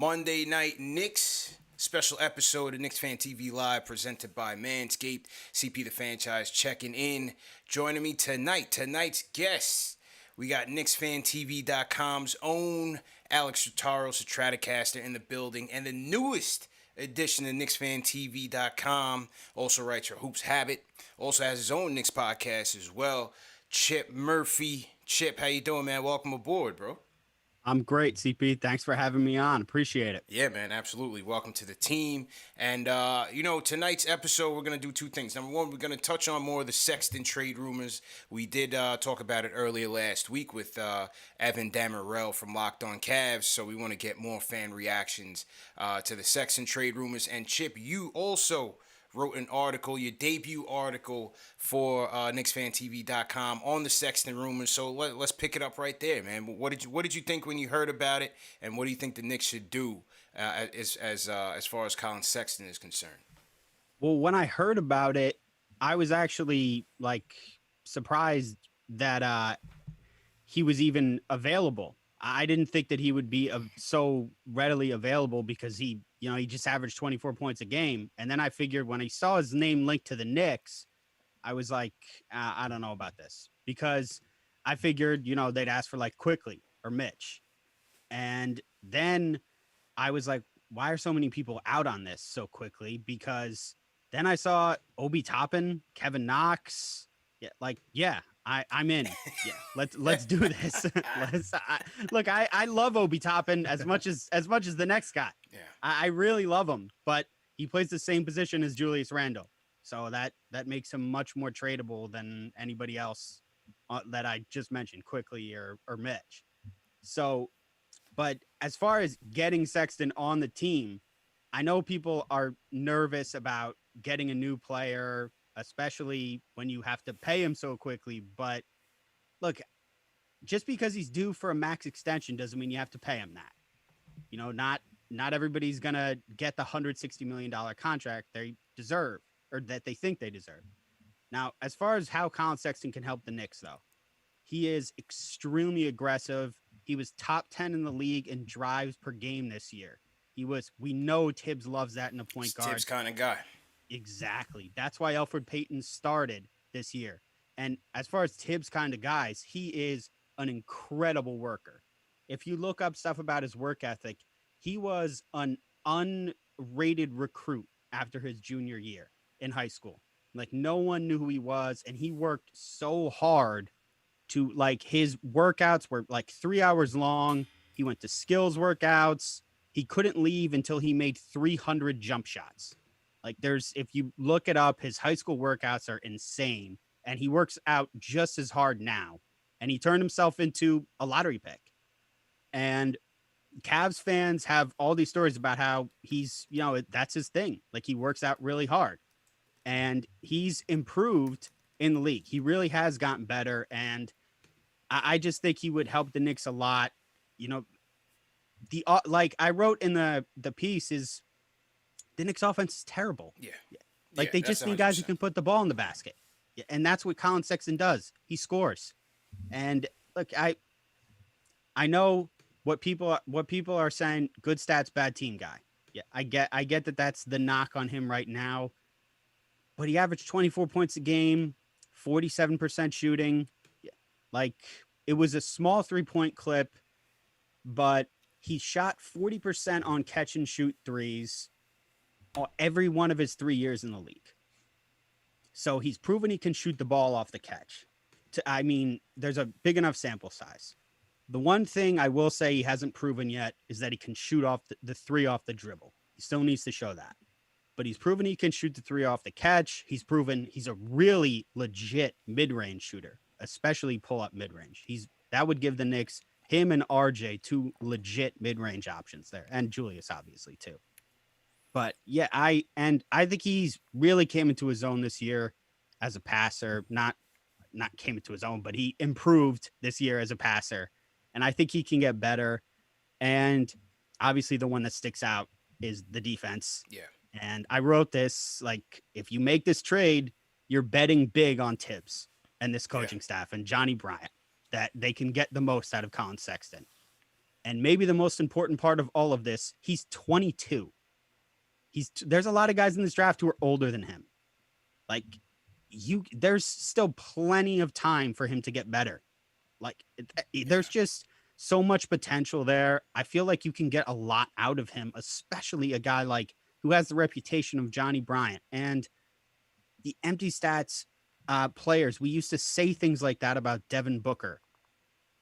Monday Night Knicks. Special episode of Knicks Fan TV Live presented by Manscaped. CP the franchise checking in. Joining me tonight. Tonight's guests. We got KnicksFanTV.com's own Alex Trataros, a Tratacaster in the building. And the newest edition of KnicksFanTV.com. Also writes your Hoops Habit. Also has his own Knicks podcast as well. Chip Murphy. Chip, how you doing, man? Welcome aboard, bro. I'm great, CP. Thanks for having me on. Appreciate it. Yeah, man, absolutely. Welcome to the team. And, tonight's episode, we're going to do two things. Number one, we're going to touch on more of the Sexton trade rumors. We did talk about it earlier last week with Evan Damarell from Locked On Cavs. So we want to get more fan reactions to the Sexton trade rumors. And, Chip, you also wrote an article, your debut article for KnicksFanTV.com on the Sexton rumors. So let's pick it up right there, man. What did you think when you heard about it, and what do you think the Knicks should do as far as Collin Sexton is concerned? Well, when I heard about it, I was actually surprised that he was even available. I didn't think that he would be so readily available because he just averaged 24 points a game. And then I figured when I saw his name linked to the Knicks, I was like, I don't know about this, because I figured, they'd ask for like Quickley or Mitch. And then I was like, why are so many people out on this so quickly? Because then I saw Obi Toppin, Kevin Knox. I'm in. Yeah, let's do this. I love Obi Toppin as much as the next guy. Yeah, I really love him, but he plays the same position as Julius Randle, so that makes him much more tradable than anybody else that I just mentioned, Quickly or Mitch. So, but as far as getting Sexton on the team, I know people are nervous about getting a new player, especially when you have to pay him so quickly. But look, just because he's due for a max extension doesn't mean you have to pay him that. Not everybody's gonna get the $160 million contract they deserve or that they think they deserve. Now, as far as how Collin Sexton can help the Knicks, though, he is extremely aggressive. He was top 10 in the league in drives per game this year. We know Tibbs loves that in a point guard. Tibbs kind of guy. Exactly. That's why Elfrid Payton started this year. And as far as Tibbs kind of guys, he is an incredible worker. If you look up stuff about his work ethic, he was an unrated recruit after his junior year in high school. Like, no one knew who he was, and he worked so hard to, his workouts were 3 hours long. He went to skills workouts. He couldn't leave until he made 300 jump shots. If you look it up, his high school workouts are insane, and he works out just as hard now. And he turned himself into a lottery pick. And Cavs fans have all these stories about how he's, that's his thing. He works out really hard, and he's improved in the league. He really has gotten better. And I just think he would help the Knicks a lot. I wrote in the piece is the Knicks offense is terrible. Yeah. They just need guys who can put the ball in the basket. Yeah, and that's what Collin Sexton does. He scores. And look, I know what people are saying, good stats, bad team guy. Yeah, I get that that's the knock on him right now. But he averaged 24 points a game, 47% shooting. Yeah, it was a small 3-point clip, but he shot 40% on catch and shoot threes every one of his 3 years in the league. So he's proven he can shoot the ball off the catch. There's a big enough sample size. The one thing I will say he hasn't proven yet is that he can shoot off the three off the dribble. He still needs to show that. But he's proven he can shoot the three off the catch. He's proven he's a really legit mid-range shooter, especially pull-up mid-range. That would give the Knicks, him and RJ, two legit mid-range options there, and Julius obviously too. But yeah, I think he's really came into his own this year as a passer. Not came into his own, but he improved this year as a passer, and I think he can get better. And obviously, the one that sticks out is the defense. Yeah. And I wrote this, if you make this trade, you're betting big on Tibbs and this coaching staff and Johnny Bryant that they can get the most out of Collin Sexton. And maybe the most important part of all of this, he's 22. There's a lot of guys in this draft who are older than him. Like there's still plenty of time for him to get better. Like there's just so much potential there. I feel like you can get a lot out of him, especially a guy like who has the reputation of Johnny Bryant and the empty stats players. We used to say things like that about Devin Booker.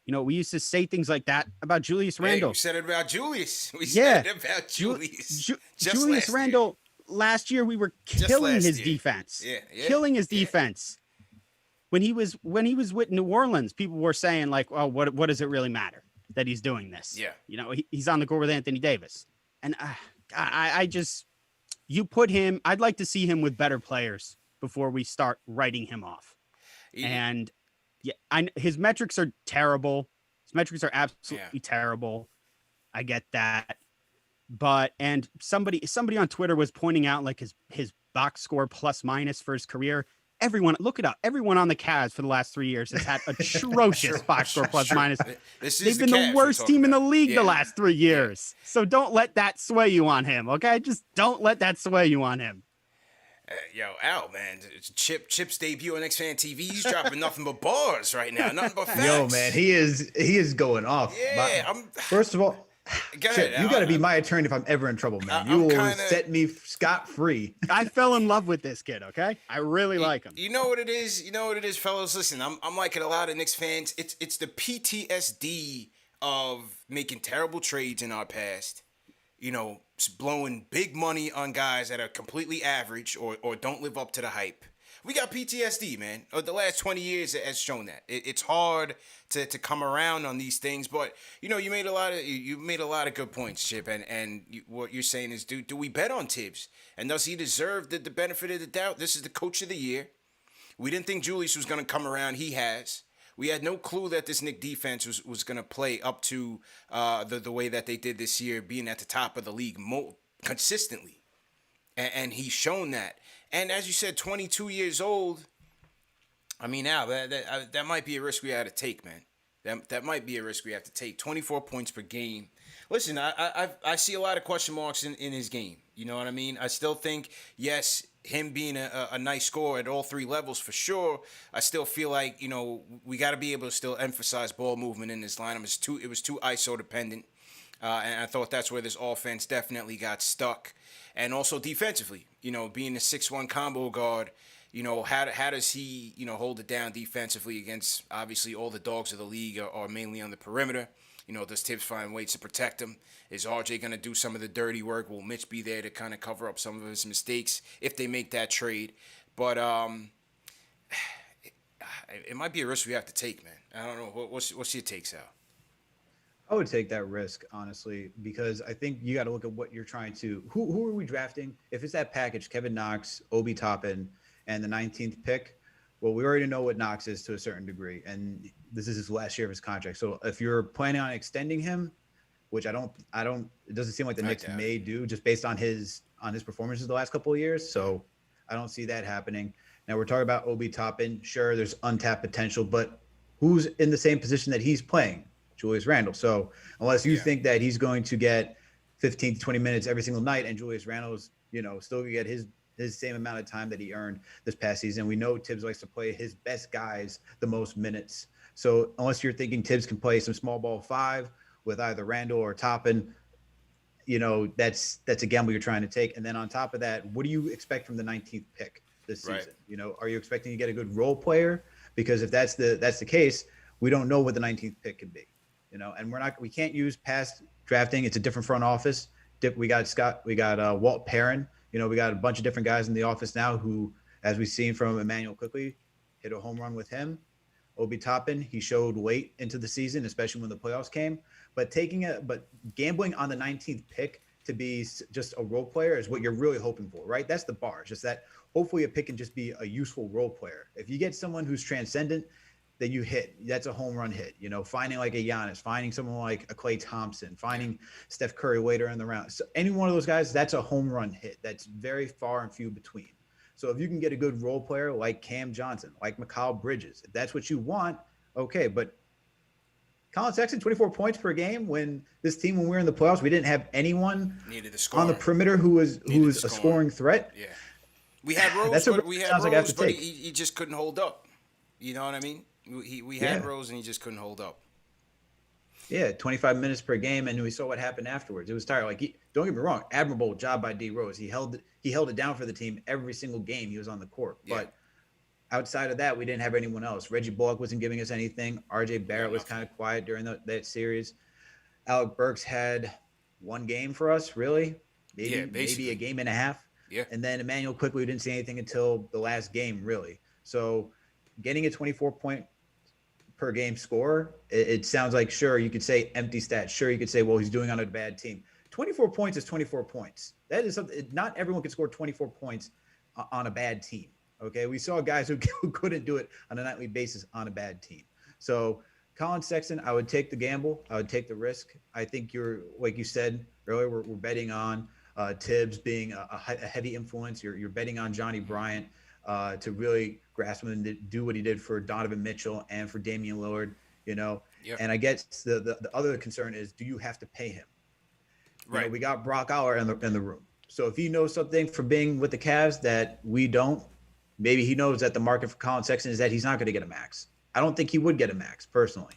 You know, we used to say things like that about Julius Randle. We said it about Julius. We said it about Julius. Julius Randle, last year we were killing his defense. Killing his defense. When he was with New Orleans, people were saying like, "Oh, what does it really matter that he's doing this?" Yeah. You know, he's on the court with Anthony Davis. And I just, you put him, I'd like to see him with better players before we start writing him off. And his metrics are terrible. His metrics are absolutely terrible. I get that. But, and somebody on Twitter was pointing out like his box score plus minus for his career. Everyone, look it up. Everyone on the Cavs for the last 3 years has had atrocious box score plus minus. They've been the worst team in the league the last 3 years. So don't let that sway you on him, okay? Just don't let that sway you on him. Yo, Al, man, Chip's debut on KnicksFanTV. He's dropping nothing but bars right now, nothing but facts. Yo, man, he is going off. Yeah, first of all, Chip, you got to be my attorney if I'm ever in trouble, man. You will set me scot-free. I fell in love with this kid, okay? I really like him. You know what it is? You know what it is, fellas? Listen, I'm like it a lot of Knicks fans. It's the PTSD of making terrible trades in our past. You know, blowing big money on guys that are completely average or don't live up to the hype. We got PTSD, man. The last 20 years has shown that. It's hard to come around on these things, but you know, you made a lot of good points, Chip. And what you're saying is, do we bet on Tibbs? And does he deserve the benefit of the doubt? This is the coach of the year. We didn't think Julius was going to come around. He has. We had no clue that this Knicks defense was going to play up to the way that they did this year, being at the top of the league consistently. And he's shown that. And as you said, 22 years old, I mean, now that might be a risk we had to take, man. That might be a risk we have to take. 24 points per game. Listen, I see a lot of question marks in his game. You know what I mean? I still think, yes, him being a nice scorer at all three levels for sure. I still feel like, you know, we got to be able to still emphasize ball movement in this lineup. It was too ISO dependent. And I thought that's where this offense definitely got stuck. And also defensively, you know, being a 6'1" combo guard, you know, how does he, you know, hold it down defensively against, obviously, all the dogs of the league are mainly on the perimeter. You know, does Tibbs find ways to protect him? Is RJ going to do some of the dirty work? Will Mitch be there to kind of cover up some of his mistakes if they make that trade? But it might be a risk we have to take, man. I don't know. What's your take, Sal? I would take that risk, honestly, because I think you got to look at what you're trying to. Who are we drafting? If it's that package, Kevin Knox, Obi Toppin, and the 19th pick, well, we already know what Knox is to a certain degree, and this is his last year of his contract. So if you're planning on extending him, which I don't, it doesn't seem like the Knicks may do just based on his performances the last couple of years. So I don't see that happening. Now we're talking about Obi Toppin. Sure, there's untapped potential, but who's in the same position that he's playing? Julius Randle. So unless you think that he's going to get 15 to 20 minutes every single night and Julius Randle's, you know, still going to get his same amount of time that he earned this past season. We know Tibbs likes to play his best guys the most minutes. So unless you're thinking Tibbs can play some small ball five with either Randle or Toppin, you know, that's a gamble you're trying to take. And then on top of that, what do you expect from the 19th pick this season? Right. You know, are you expecting to get a good role player? Because if that's the case, we don't know what the 19th pick could be. You know, and we can't use past drafting. It's a different front office. We got Walt Perrin. You know, we got a bunch of different guys in the office now who, as we've seen from Immanuel Quickley, hit a home run with him. Obi Toppin, he showed late into the season, especially when the playoffs came. But gambling on the 19th pick to be just a role player is what you're really hoping for, right? That's the bar. It's just that hopefully a pick can just be a useful role player. If you get someone who's transcendent, that you hit, that's a home run hit. You know, finding like a Giannis, finding someone like a Klay Thompson, finding Steph Curry later in the round. So any one of those guys, that's a home run hit. That's very far and few between. So if you can get a good role player like Cam Johnson, like Mikal Bridges, if that's what you want, okay. But Collin Sexton, 24 points per game when this team, when we were in the playoffs, we didn't have anyone on the perimeter who was a scoring threat. Yeah. We had Rose, but he just couldn't hold up. You know what I mean? We had Rose and he just couldn't hold up. Yeah, 25 minutes per game, and we saw what happened afterwards. It was tired. Like, don't get me wrong, admirable job by D Rose. He held it down for the team every single game he was on the court. Yeah. But outside of that, we didn't have anyone else. Reggie Bullock wasn't giving us anything. RJ Barrett was kind of quiet during that series. Alec Burks had one game for us, really. Maybe a game and a half. Yeah. And then Immanuel Quickley, we didn't see anything until the last game, really. So getting a 24-point per game score, it sounds like, sure, you could say empty stats. Sure, you could say, well, he's doing on a bad team. 24 points is 24 points. That is something. Not everyone can score 24 points on a bad team. Okay, we saw guys who couldn't do it on a nightly basis on a bad team. So Collin Sexton, I would take the gamble. I would take the risk. I think you're, like you said earlier, we're betting on Tibbs being a heavy influence. You're betting on Johnny Bryant to really grasp him and do what he did for Donovan Mitchell and for Damian Lillard, you know. Yep. And I guess the other concern is, do you have to pay him? Right. You know, we got Brock Aller in the room. So if he knows something from being with the Cavs that we don't, maybe he knows that the market for Collin Sexton is that he's not going to get a max. I don't think he would get a max personally.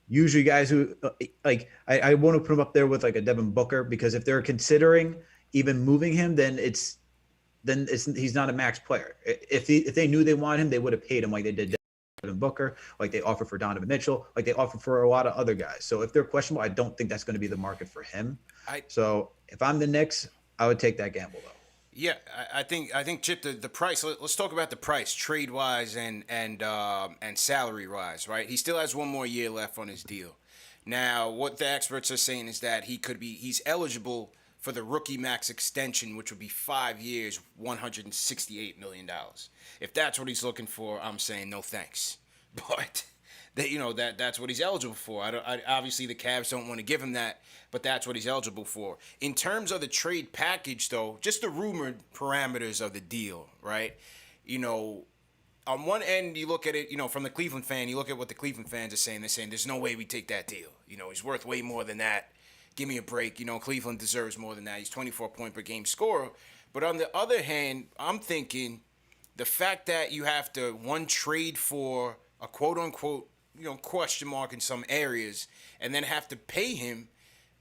Usually guys who like, I want to put him up there with like a Devin Booker, because if they're considering even moving him, then he's not a max player. If they knew they wanted him, they would have paid him like they did Devin Booker, like they offered for Donovan Mitchell, like they offered for a lot of other guys. So if they're questionable, I don't think that's going to be the market for him. So if I'm the Knicks, I would take that gamble though. Yeah, I think Chip, the price. Let's talk about the price, trade wise and salary wise, right? He still has one more year left on his deal. Now, what the experts are saying is that he's eligible for the rookie max extension, which would be 5 years, $168 million. If that's what he's looking for, I'm saying no thanks. But that's what he's eligible for. Obviously the Cavs don't want to give him that, but that's what he's eligible for. In terms of the trade package, though, just the rumored parameters of the deal, right? You know, on one end, you look at it, you know, from the Cleveland fan, you look at what the Cleveland fans are saying. They're saying there's no way we take that deal. You know, he's worth way more than that. Give me a break. You know, Cleveland deserves more than that. He's 24-point per game scorer. But on the other hand, I'm thinking the fact that you have to trade for a quote-unquote, you know, question mark in some areas and then have to pay him,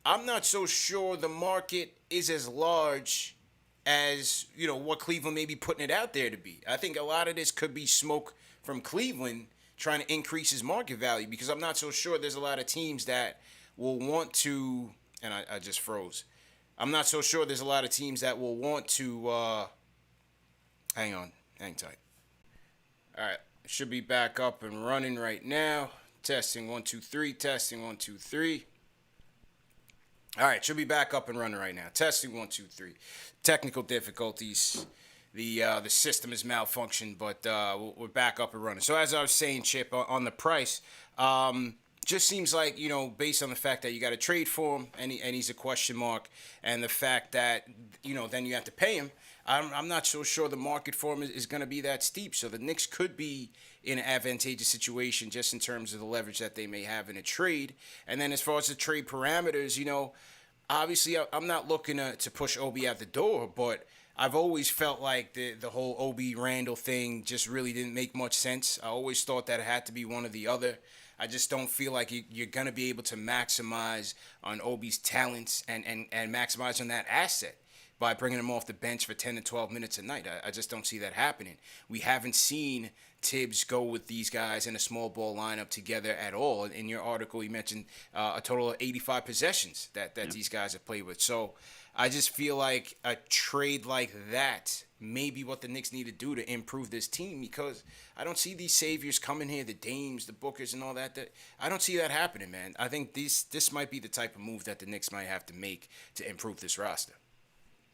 I'm not so sure the market is as large as, you know, what Cleveland may be putting it out there to be. I think a lot of this could be smoke from Cleveland trying to increase his market value, because I'm not so sure there's a lot of teams that will want to, and I just froze. I'm not so sure there's a lot of teams that will want to, hang tight. All right. Should be back up and running right now. Testing 1 2 3. Testing 1 2 3. All right, should be back up and running right now. Testing 1 2 3. Technical difficulties. The system is malfunctioned, but we're back up and running. So as I was saying, Chip, on the price, just seems like, you know, based on the fact that you got to trade for him and he's a question mark, and the fact that, you know, then you have to pay him. I'm not so sure the market for him is going to be that steep. So the Knicks could be in an advantageous situation just in terms of the leverage that they may have in a trade. And then as far as the trade parameters, you know, obviously I'm not looking to push Obi out the door, but I've always felt like the whole Obi Randall thing just really didn't make much sense. I always thought that it had to be one or the other. I just don't feel like you're going to be able to maximize on Obi's talents and maximize on that asset by bringing him off the bench for 10 to 12 minutes a night. I just don't see that happening. We haven't seen Tibbs go with these guys in a small ball lineup together at all. In your article, you mentioned a total of 85 possessions that these guys have played with. So I just feel like a trade like that may be what the Knicks need to do to improve this team, because I don't see these saviors coming here, the Dames, the Bookers, and all that. I don't see that happening, man. I think this might be the type of move that the Knicks might have to make to improve this roster.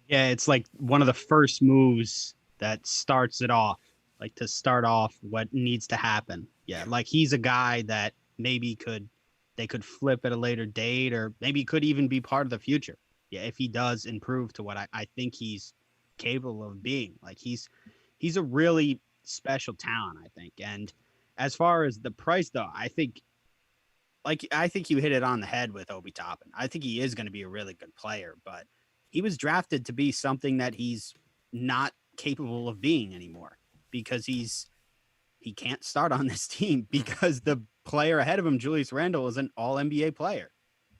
Yeah, it's like one of the first moves that starts it off, like to start off what needs to happen. Yeah, like he's a guy that maybe they could flip at a later date, or maybe could even be part of the future. Yeah, if he does improve to what I think he's capable of being. Like he's a really special talent, I think. And as far as the price, though, I think like I think you hit it on the head with Obi Toppin. I think he is going to be a really good player, but he was drafted to be something that he's not capable of being anymore because he can't start on this team because the player ahead of him, Julius Randle, is an all NBA player.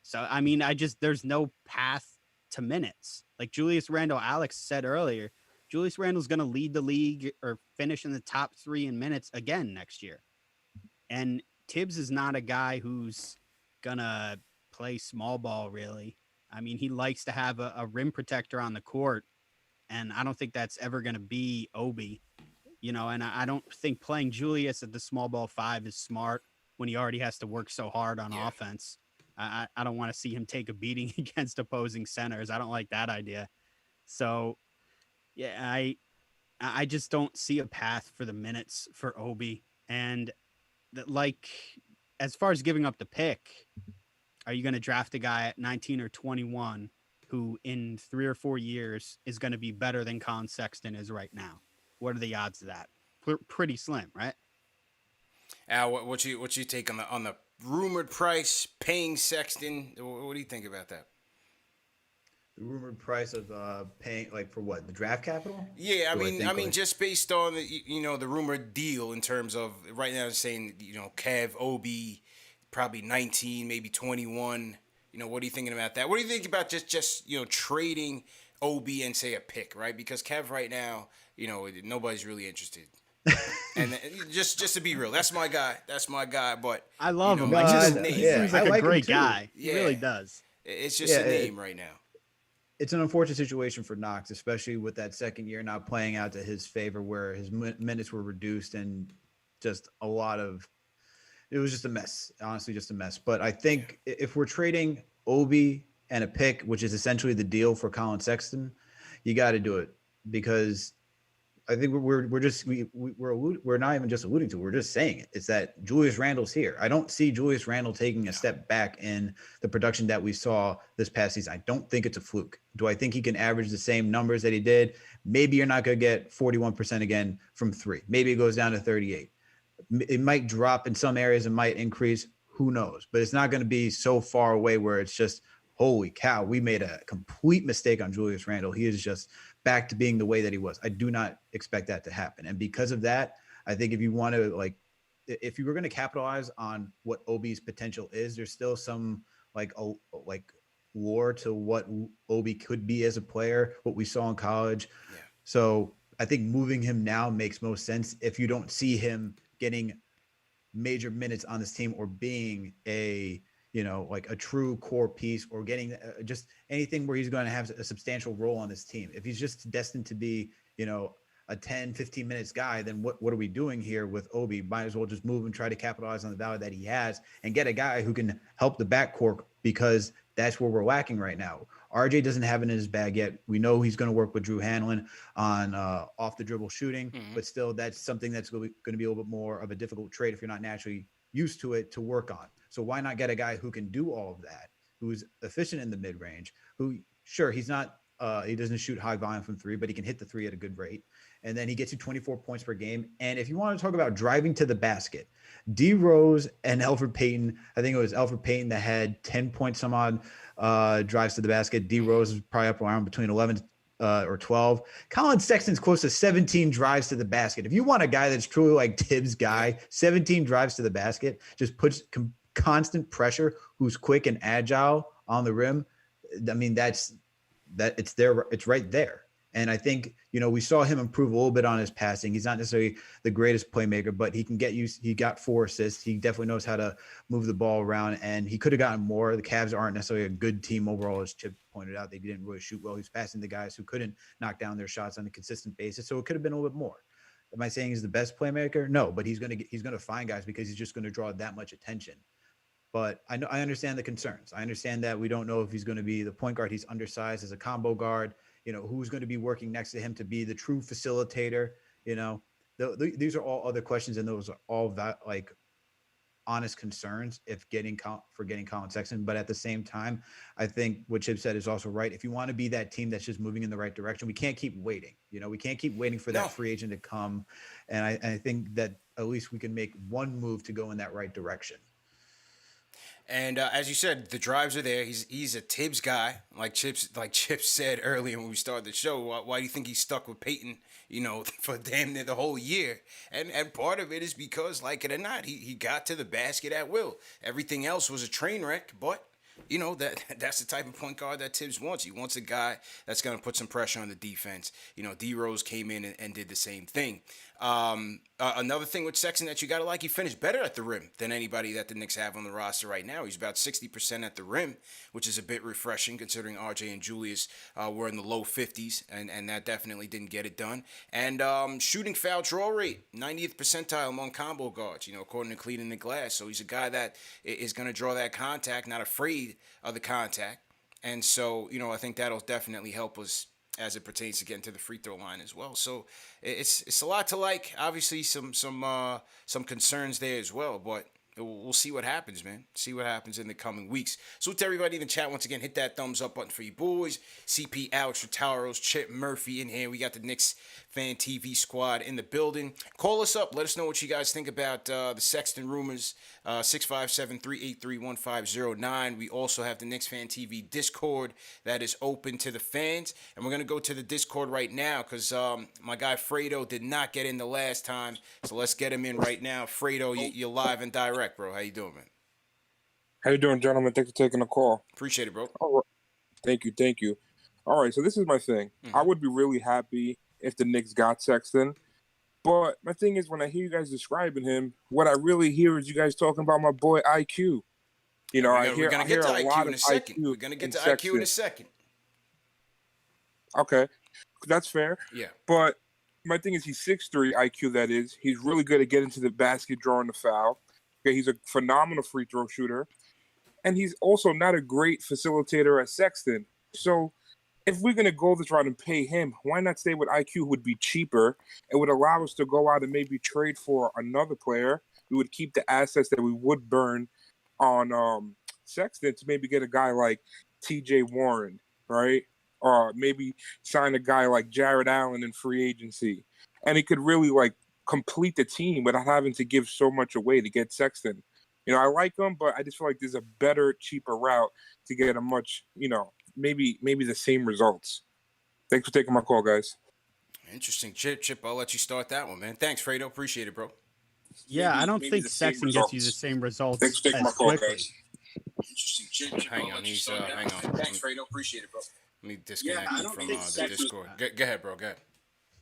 So I mean, there's no path to minutes. Like Julius Randle, Alex said earlier, Julius Randle's going to lead the league or finish in the top 3 in minutes again next year. And Tibbs is not a guy who's gonna play small ball, really. I mean, he likes to have a rim protector on the court, and I don't think that's ever gonna be Obi, and I don't think playing Julius at the small ball 5 is smart when he already has to work so hard on offense. I don't want to see him take a beating against opposing centers. I don't like that idea. So, yeah, I just don't see a path for the minutes for Obi. And like, as far as giving up the pick, are you going to draft a guy at 19 or 21 who in 3 or 4 years is going to be better than Collin Sexton is right now? What are the odds of that? Pretty slim, right? Al, what's your take on the rumored price paying Sexton? What do you think about that? The rumored price of paying, like, for what, the draft capital? Yeah, I mean, just based on the rumored deal in terms of right now, it's saying Kev, Obi, probably 19, maybe 21. What are you thinking about that? What do you think about just trading Obi and say a pick, right? Because Kev right now, nobody's really interested. And just to be real, that's my guy. But I love him. Like just he seems like a great guy. Yeah. He really does. It's just a name right now. It's an unfortunate situation for Knox, especially with that second year not playing out to his favor, where his minutes were reduced and just it was just a mess, honestly, just a mess. But I think if we're trading Obi and a pick, which is essentially the deal for Collin Sexton, you got to do it, because I think we're not even just alluding to, we're just saying it. It's that Julius Randle's here. I don't see Julius Randle taking a step back in the production that we saw this past season. I don't think it's a fluke. Do I think he can average the same numbers that he did? Maybe you're not going to get 41% again from 3. Maybe it goes down to 38. It might drop in some areas. It might increase. Who knows? But it's not going to be so far away where it's just, holy cow, we made a complete mistake on Julius Randle. He is just back to being the way that he was. I do not expect that to happen. And because of that, I think if you want to, if you were going to capitalize on what Obi's potential is, there's still some lore to what Obi could be as a player, what we saw in college. Yeah. So I think moving him now makes most sense if you don't see him getting major minutes on this team or being a true core piece, or getting just anything where he's going to have a substantial role on this team. If he's just destined to be, a 10, 15 minutes guy, then what are we doing here with Obi? Might as well just move and try to capitalize on the value that he has and get a guy who can help the backcourt, because that's where we're lacking right now. RJ doesn't have it in his bag yet. We know he's going to work with Drew Hanlon on off the dribble shooting, but still that's something that's going to be a little bit more of a difficult trade if you're not naturally used to it to work on. So why not get a guy who can do all of that, who's efficient in the mid range, who, sure, he's not, he doesn't shoot high volume from 3, but he can hit the 3 at a good rate. And then he gets you 24 points per game. And if you want to talk about driving to the basket, D Rose and Elfrid Payton, I think it was Elfrid Payton that had 10 points some odd drives to the basket. D Rose is probably up around between 11 or 12. Collin Sexton's close to 17 drives to the basket. If you want a guy that's truly like Tibbs' guy, 17 drives to the basket, just puts constant pressure, who's quick and agile on the rim. I mean, it's there. It's right there. And I think, we saw him improve a little bit on his passing. He's not necessarily the greatest playmaker, but he can get used. He got 4 assists. He definitely knows how to move the ball around, and he could have gotten more. The Cavs aren't necessarily a good team overall, as Chip pointed out. They didn't really shoot well. He's passing the guys who couldn't knock down their shots on a consistent basis. So it could have been a little bit more. Am I saying he's the best playmaker? No, but he's going to find guys because he's just going to draw that much attention. But I understand the concerns. I understand that we don't know if he's going to be the point guard. He's undersized as a combo guard. Who's going to be working next to him to be the true facilitator? These are all other questions, and those are all honest concerns if getting Collin Sexton. But at the same time, I think what Chip said is also right. If you want to be that team that's just moving in the right direction, we can't keep waiting. We can't keep waiting for that free agent to come. And I think that at least we can make one move to go in that right direction. And as you said, the drives are there. He's a Tibbs guy, like Chip said earlier when we started the show. Why do you think he's stuck with Peyton? You know, for damn near the whole year. And part of it is because, like it or not, he got to the basket at will. Everything else was a train wreck, but you know that's the type of point guard that Tibbs wants. He wants a guy that's going to put some pressure on the defense. You know, D Rose came in and did the same thing. Another thing with Sexton that you got to like, he finished better at the rim than anybody that the Knicks have on the roster right now. He's about 60% at the rim, which is a bit refreshing considering RJ and Julius were in the low 50s, and that definitely didn't get it done. And shooting foul draw rate, 90th percentile among combo guards, you know, according to Cleaning the Glass. So he's a guy that is going to draw that contact, not afraid of the contact. And so, you know, I think that'll definitely help us as it pertains to getting to the free throw line as well. So it's a lot to like. Obviously, some concerns there as well, but we'll see what happens, man. See what happens in the coming weeks. So to everybody in the chat, once again, hit that thumbs up button for you boys. CP, Alex, Trataros, Chip, Murphy in here. We got the Knicks Fan TV squad in the building. Call us up. Let us know what you guys think about the Sexton rumors. 657-383-1509. We also have the Knicks Fan TV Discord that is open to the fans. And we're going to go to the Discord right now because my guy Fredo did not get in the last time. So let's get him in right now. Fredo, you're live and direct, bro. How you doing, man? How you doing, gentlemen? Thanks for taking the call. Appreciate it, bro. All right. Thank you. All right, so this is my thing. I would be really happy if the Knicks got Sexton. But my thing is, when I hear you guys describing him, what I really hear is you guys talking about my boy IQ. You know, we're gonna get to IQ in a second. We're gonna get to IQ in a second. Okay, that's fair. Yeah. But my thing is, he's 6'3", IQ, that is. He's really good at getting to the basket, drawing the foul. Okay, he's a phenomenal free throw shooter. And he's also not a great facilitator as Sexton. So if we're going to go this route and pay him, why not stay with IQ, who would be cheaper? It would allow us to go out and maybe trade for another player. We would keep the assets that we would burn on Sexton to maybe get a guy like TJ Warren, right? Or maybe sign a guy like Jared Allen in free agency. And he could really, like, complete the team without having to give so much away to get Sexton. You know, I like him, but I just feel like there's a better, cheaper route to get a much, you know, maybe the same results. Thanks for taking my call, guys. Interesting. Chip, I'll let you start that one, man. Thanks, Fredo. Appreciate it, bro. Yeah, I don't think Sexton gets you the same results. Thanks for taking my call, quickly. guys. Interesting. Chip, hang on. Hang on. Thanks, Fredo. Appreciate it, bro. Let me disconnect from the Discord. Go ahead, bro. Go ahead.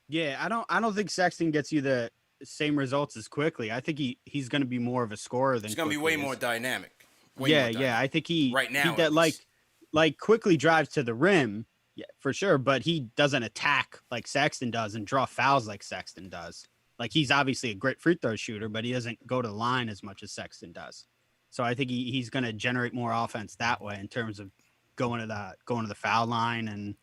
Yeah, I don't think Sexton gets you the same results as Quickley. I think he's going to be more of a scorer than he's going to be way more dynamic. Yeah. I think right now that like Quickley drives to the rim, yeah, for sure, but he doesn't attack like Sexton does and draw fouls like Sexton does. Like, he's obviously a great free throw shooter, but he doesn't go to the line as much as Sexton does. So I think he's going to generate more offense that way in terms of going to the foul line. And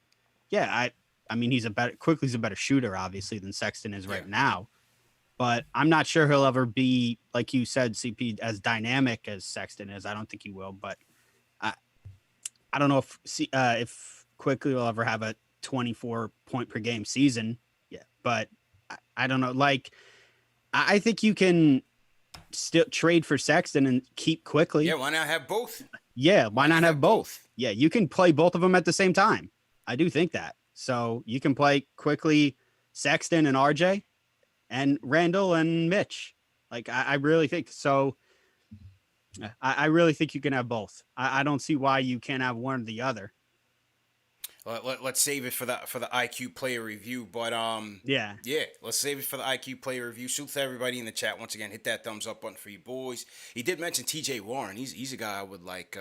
yeah, I mean, Quickly's a better shooter, obviously, than Sexton is right now. But I'm not sure he'll ever be, like you said, CP, as dynamic as Sexton is. I don't think he will. But I don't know if Quickley will ever have a 24-point per game season. Yeah, but I don't know. Like, I think you can still trade for Sexton and keep Quickley. Yeah, why not have both? Yeah, why not have both? Yeah, you can play both of them at the same time. I do think that. So you can play Quickley, Sexton, and RJ, and Randall and Mitch. Like, I really think so. I really think you can have both. I don't see why you can't have one or the other. Let's save it for the IQ player review, but yeah, let's save it for the IQ player review. Salute to everybody in the chat. Once again, hit that thumbs up button for you boys. He did mention TJ Warren. He's a guy I would like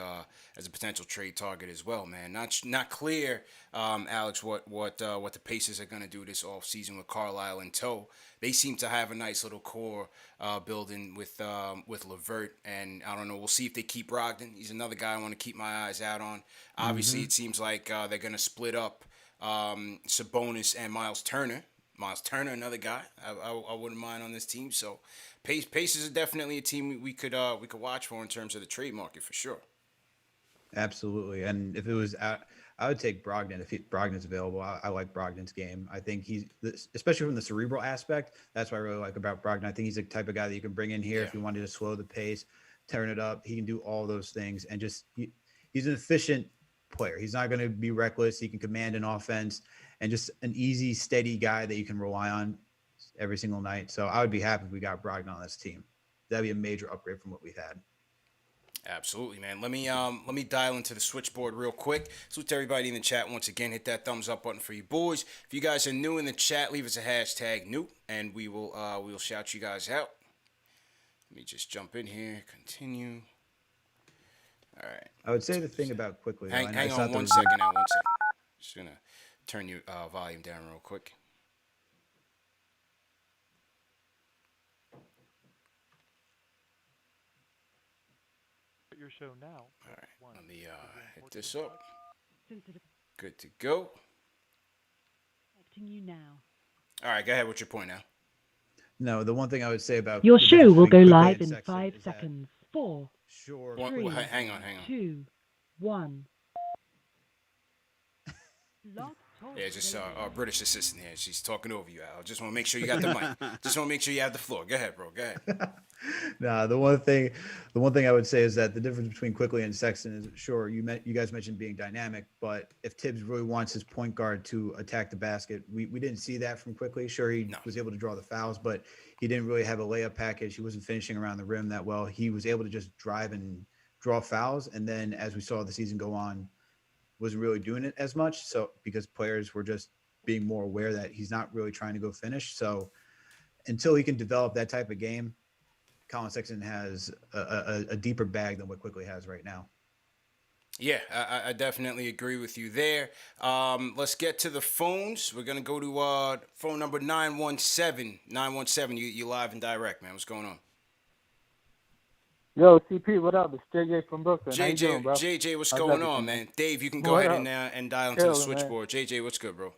as a potential trade target as well, man. Not clear, Alex, what the Pacers are gonna do this offseason with Carlisle in tow. They seem to have a nice little core building with Levert, and I don't know. We'll see if they keep Brogdon. He's another guy I want to keep my eyes out on. Obviously, it seems like they're gonna split up Sabonis and Miles Turner. Miles Turner, another guy I wouldn't mind on this team. So Pacers are definitely a team we could watch for in terms of the trade market for sure. Absolutely, and if it was, I would take Brogdon if Brogdon's available. I like Brogdon's game. I think he's, especially from the cerebral aspect, that's what I really like about Brogdon. I think he's the type of guy that you can bring in here if you wanted to slow the pace. turn it up. He can do all those things, and he's an efficient player. He's not going to be reckless. He can command an offense, and just an easy, steady guy that you can rely on every single night. So I would be happy if we got Brogdon on this team. That'd be a major upgrade from what we've had. Absolutely, man. Let me dial into the switchboard real quick. Salute to everybody in the chat once again. Hit that thumbs up button for you boys. If you guys are new in the chat, leave us a hashtag new, and we'll shout you guys out. Let me just jump in here. Continue. All right. I would say the thing about Quickley. Hang on one second now. 1 second. Just gonna turn your volume down real quick. Your show now. All right, let me hit this up. Good to go. You now. All right, go ahead. What's your point now? No, the one thing I would say about your show will go Quickley live and in Sexton 5 is that- seconds. 4, Sure. 3, Hang on. 2, 1. Yeah, just our British assistant here. She's talking over you, Al. Just want to make sure you got the mic. Just want to make sure you have the floor. Go ahead, bro. Go ahead. Nah, the one thing I would say is that the difference between Quickley and Sexton is, sure, you guys mentioned being dynamic, but if Tibbs really wants his point guard to attack the basket, we didn't see that from Quickley. Sure, he was able to draw the fouls, but he didn't really have a layup package. He wasn't finishing around the rim that well. He was able to just drive and draw fouls, and then as we saw the season go on, wasn't really doing it as much. So because players were just being more aware that he's not really trying to go finish. So until he can develop that type of game, Collin Sexton has a deeper bag than what Quickley has right now. Yeah, I definitely agree with you there. Let's get to the phones. We're going to go to phone number 917. 917, you live and direct, man. What's going on? Yo, CP, what up? It's JJ from Brooklyn. How you JJ, doing, bro? JJ, what's How's going on, everything, man? Dave, you can go What ahead up? and dial into the Chillin', switchboard. JJ, what's good, bro?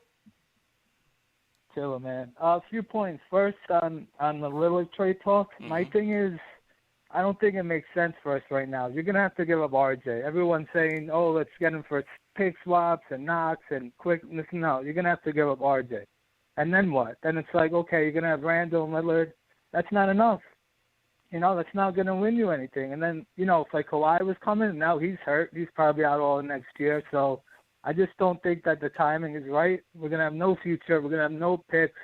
Chilling, man. A few points. First, on the Lillard trade talk, my thing is, I don't think it makes sense for us right now. You're going to have to give up RJ. Everyone's saying, oh, let's get him for pick swaps and Knox and quick. Listen, no, you're going to have to give up RJ. And then what? Then it's like, okay, you're going to have Randall and Lillard. That's not enough. That's not going to win you anything. And then, if like Kawhi was coming, now he's hurt. He's probably out all next year. So I just don't think that the timing is right. We're going to have no future. We're going to have no picks.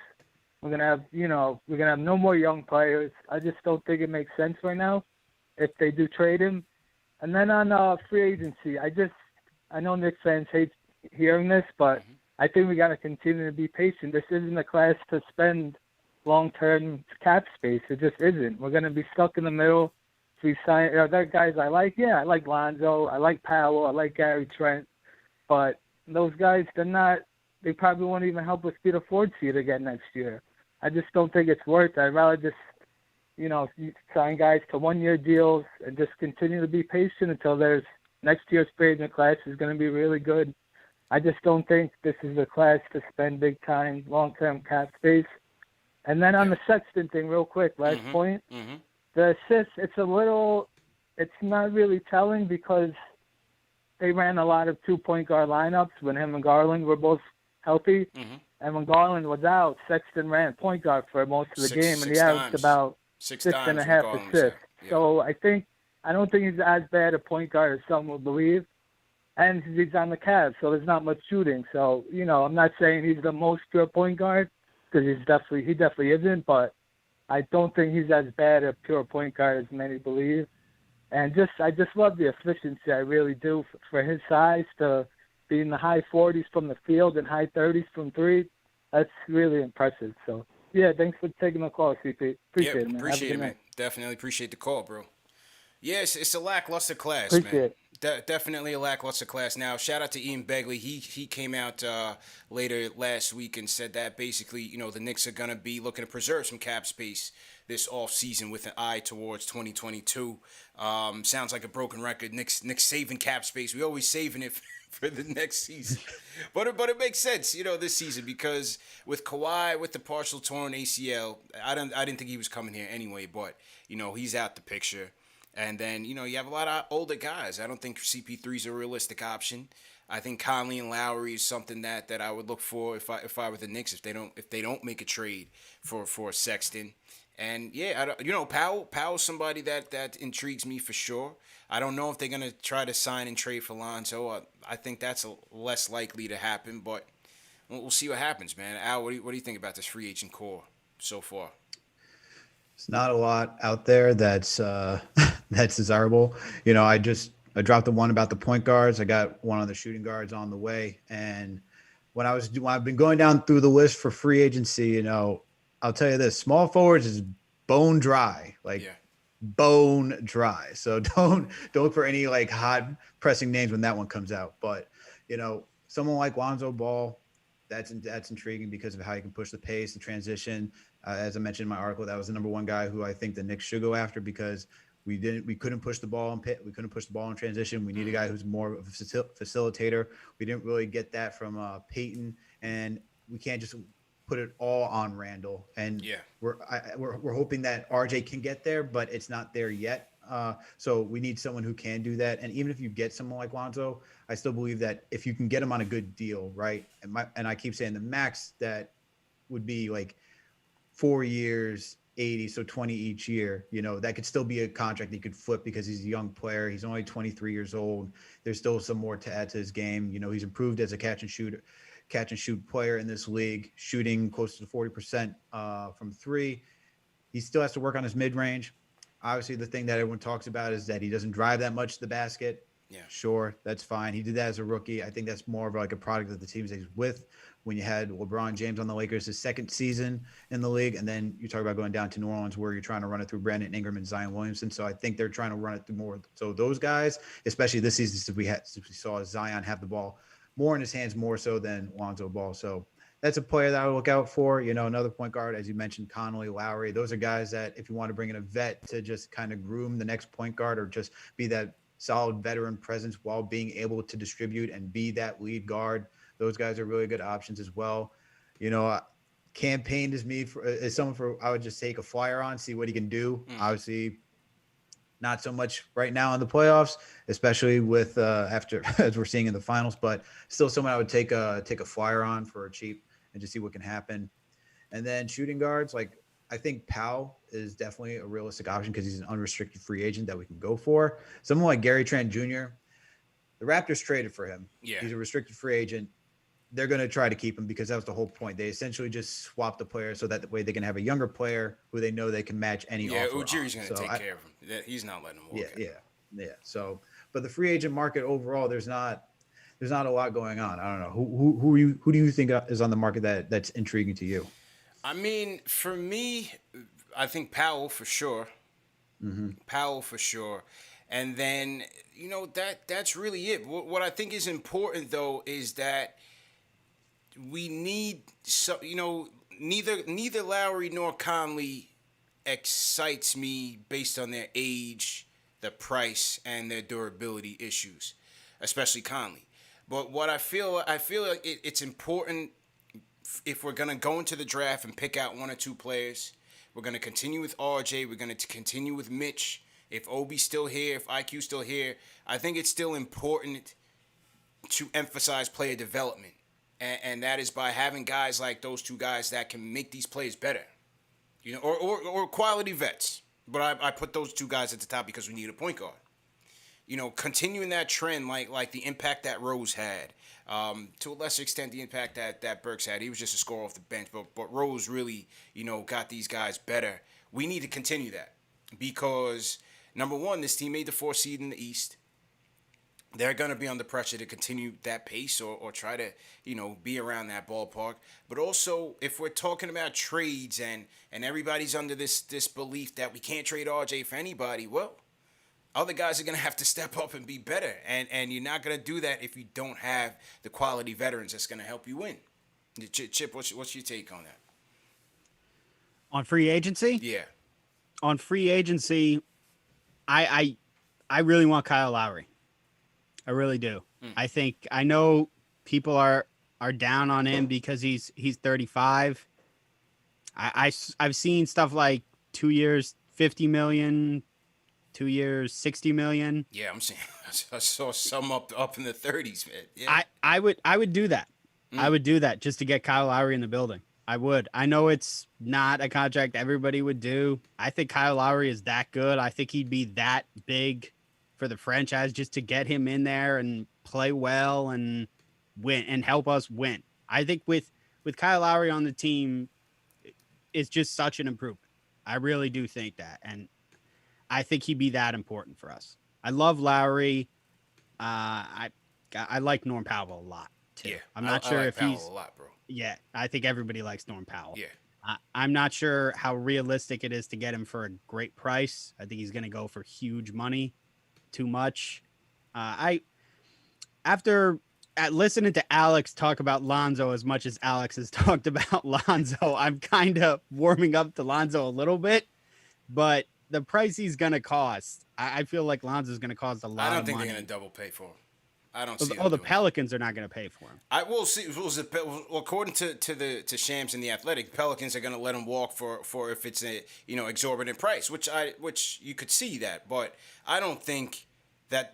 We're going to have, we're going to have no more young players. I just don't think it makes sense right now if they do trade him. And then on free agency, I know Knicks fans hate hearing this, but I think we got to continue to be patient. This isn't a class to spend long-term cap space. It just isn't. We're going to be stuck in the middle. If we sign, there are guys I like. Yeah, I like Lonzo. I like Powell. I like Gary Trent. But those guys, they probably won't even help us be the 4th seed again next year. I just don't think it's worth it. I'd rather just, sign guys to 1-year deals and just continue to be patient until there's next year's free agent class is going to be really good. I just don't think this is a class to spend big time, long-term cap space. And then on the Sexton thing, real quick, last point, the assists, it's not really telling because they ran a lot of 2-point guard lineups when him and Garland were both healthy. And when Garland was out, Sexton ran point guard for most of the game, and he averaged about 6.5 assists. Yeah. So I don't think he's as bad a point guard as some would believe. And he's on the Cavs, so there's not much shooting. So, I'm not saying he's the most pure point guard, because he definitely isn't, but I don't think he's as bad a pure point guard as many believe. And I just love the efficiency. I really do. For his size to be in the high 40s from the field and high 30s from 3, that's really impressive. So, yeah, thanks for taking the call, CP. Appreciate it, man. Appreciate it, man. Definitely appreciate the call, bro. Yes, it's a lackluster class, Appreciate man. Definitely a lackluster class. Now, shout out to Ian Begley. He came out later last week and said that basically, the Knicks are going to be looking to preserve some cap space this offseason with an eye towards 2022. Sounds like a broken record. Knicks saving cap space. We always saving it for the next season. but it makes sense, this season because with Kawhi, with the partial torn ACL, I didn't think he was coming here anyway, but, he's out the picture. And then, you have a lot of older guys. I don't think CP3 is a realistic option. I think Conley and Lowry is something that I would look for if I were the Knicks if they don't make a trade for Sexton. And yeah, Powell's somebody that intrigues me for sure. I don't know if they're gonna try to sign and trade for Lonzo. I think that's less likely to happen, but we'll see what happens, man. Al, what do you think about this free agent core so far? It's not a lot out there that's that's desirable. I dropped the one about the point guards. I got one on the shooting guards on the way. And when I've been going down through the list for free agency, I'll tell you this: small forwards is bone dry, bone dry. So don't look for any like hot pressing names when that one comes out. But someone like Lonzo Ball, that's intriguing because of how you can push the pace, the transition. As I mentioned in my article, that was the number one guy who I think the Knicks should go after because we couldn't push the ball we couldn't push the ball in transition. We need a guy who's more of a facilitator. We didn't really get that from Peyton, and we can't just put it all on Randall. And we're hoping that RJ can get there, but it's not there yet. So we need someone who can do that. And even if you get someone like Lonzo, I still believe that if you can get him on a good deal, right? And I keep saying the max that would be like 4 years, 80, so 20 each year, that could still be a contract he could flip because he's a young player. He's only 23 years old. There's still some more to add to his game. He's improved as a catch and shoot player in this league, shooting close to 40% from three. He still has to work on his mid-range. Obviously, the thing that everyone talks about is that he doesn't drive that much to the basket. Yeah. Sure, that's fine. He did that as a rookie. I think that's more of like a product of the teams that he's with. When you had LeBron James on the Lakers, his second season in the league, and then you talk about going down to New Orleans where you're trying to run it through Brandon Ingram and Zion Williamson. So I think they're trying to run it through more. So those guys, especially this season, since we saw Zion have the ball more in his hands, more so than Lonzo Ball. So that's a player that I would look out for. Another point guard, as you mentioned, Connolly, Lowry. Those are guys that if you want to bring in a vet to just kind of groom the next point guard or just be that solid veteran presence while being able to distribute and be that lead guard, those guys are really good options as well. Campaign is someone I would just take a flyer on, see what he can do. Obviously, not so much right now in the playoffs, especially with after as we're seeing in the finals, but still someone I would take a flyer on for cheap and just see what can happen. And then shooting guards, I think Powell is definitely a realistic option because he's an unrestricted free agent that we can go for. Someone like Gary Trent Jr., the Raptors traded for him. Yeah. He's a restricted free agent. They're going to try to keep him because that was the whole point. They essentially just swapped the player so that way they can have a younger player who they know they can match any offer. Yeah, Ujiri's going to take care of him. He's not letting him walk. Yeah. So, but the free agent market overall, there's not a lot going on. I don't know who do you think is on the market that's intriguing to you? I mean, for me, I think Powell for sure. Powell for sure. And then, that's really it. What I think is important, though, is that we need neither Lowry nor Conley excites me based on their age, the price, and their durability issues, especially Conley. But what I feel like it's important if we're going to go into the draft and pick out one or two players. We're going to continue with RJ. We're going to continue with Mitch. If Obi's still here, if IQ's still here, I think it's still important to emphasize player development. And that is by having guys like those two guys that can make these players better. Or quality vets. But I put those two guys at the top because we need a point guard. Continuing that trend like the impact that Rose had. To a lesser extent, the impact that Burks had. He was just a scorer off the bench. But Rose really, got these guys better. We need to continue that. Because, number one, this team made the 4th seed in the East. They're going to be under pressure to continue that pace or try to, be around that ballpark. But also, if we're talking about trades and everybody's under this belief that we can't trade RJ for anybody, well, other guys are going to have to step up and be better. And you're not going to do that if you don't have the quality veterans that's going to help you win. Chip, what's your take on that? On free agency? Yeah. On free agency, I really want Kyle Lowry. I really do. I know people are down on him because he's 35. I've seen stuff like 2 years, 50 million, 2 years, 60 million. Yeah, I'm saying I saw some up in the 30s, man. Yeah. I would do that. I would do that just to get Kyle Lowry in the building. I would. I know it's not a contract everybody would do. I think Kyle Lowry is that good. I think he'd be that big for the franchise just to get him in there and play well and win and help us win. I think with Kyle Lowry on the team, it's just such an improvement. I really do think that. And I think he'd be that important for us. I love Lowry. I like Norm Powell a lot too. Yeah, I'm not sure I like if Powell he's a lot, bro. Yeah, I think everybody likes Norm Powell. Yeah. I'm not sure how realistic it is to get him for a great price. I think he's going to go for huge money, too much. After listening to Alex talk about Lonzo as much as Alex has talked about Lonzo, I'm kind of warming up to Lonzo a little bit, but the price he's going to cost, I feel like Lonzo's going to cost a lot of money. I don't think they're going to double pay for him. I don't see. The Pelicans are not going to pay for him. I will see. According to Shams and the Athletic, Pelicans are going to let him walk for if it's a exorbitant price, which you could see that, but I don't think the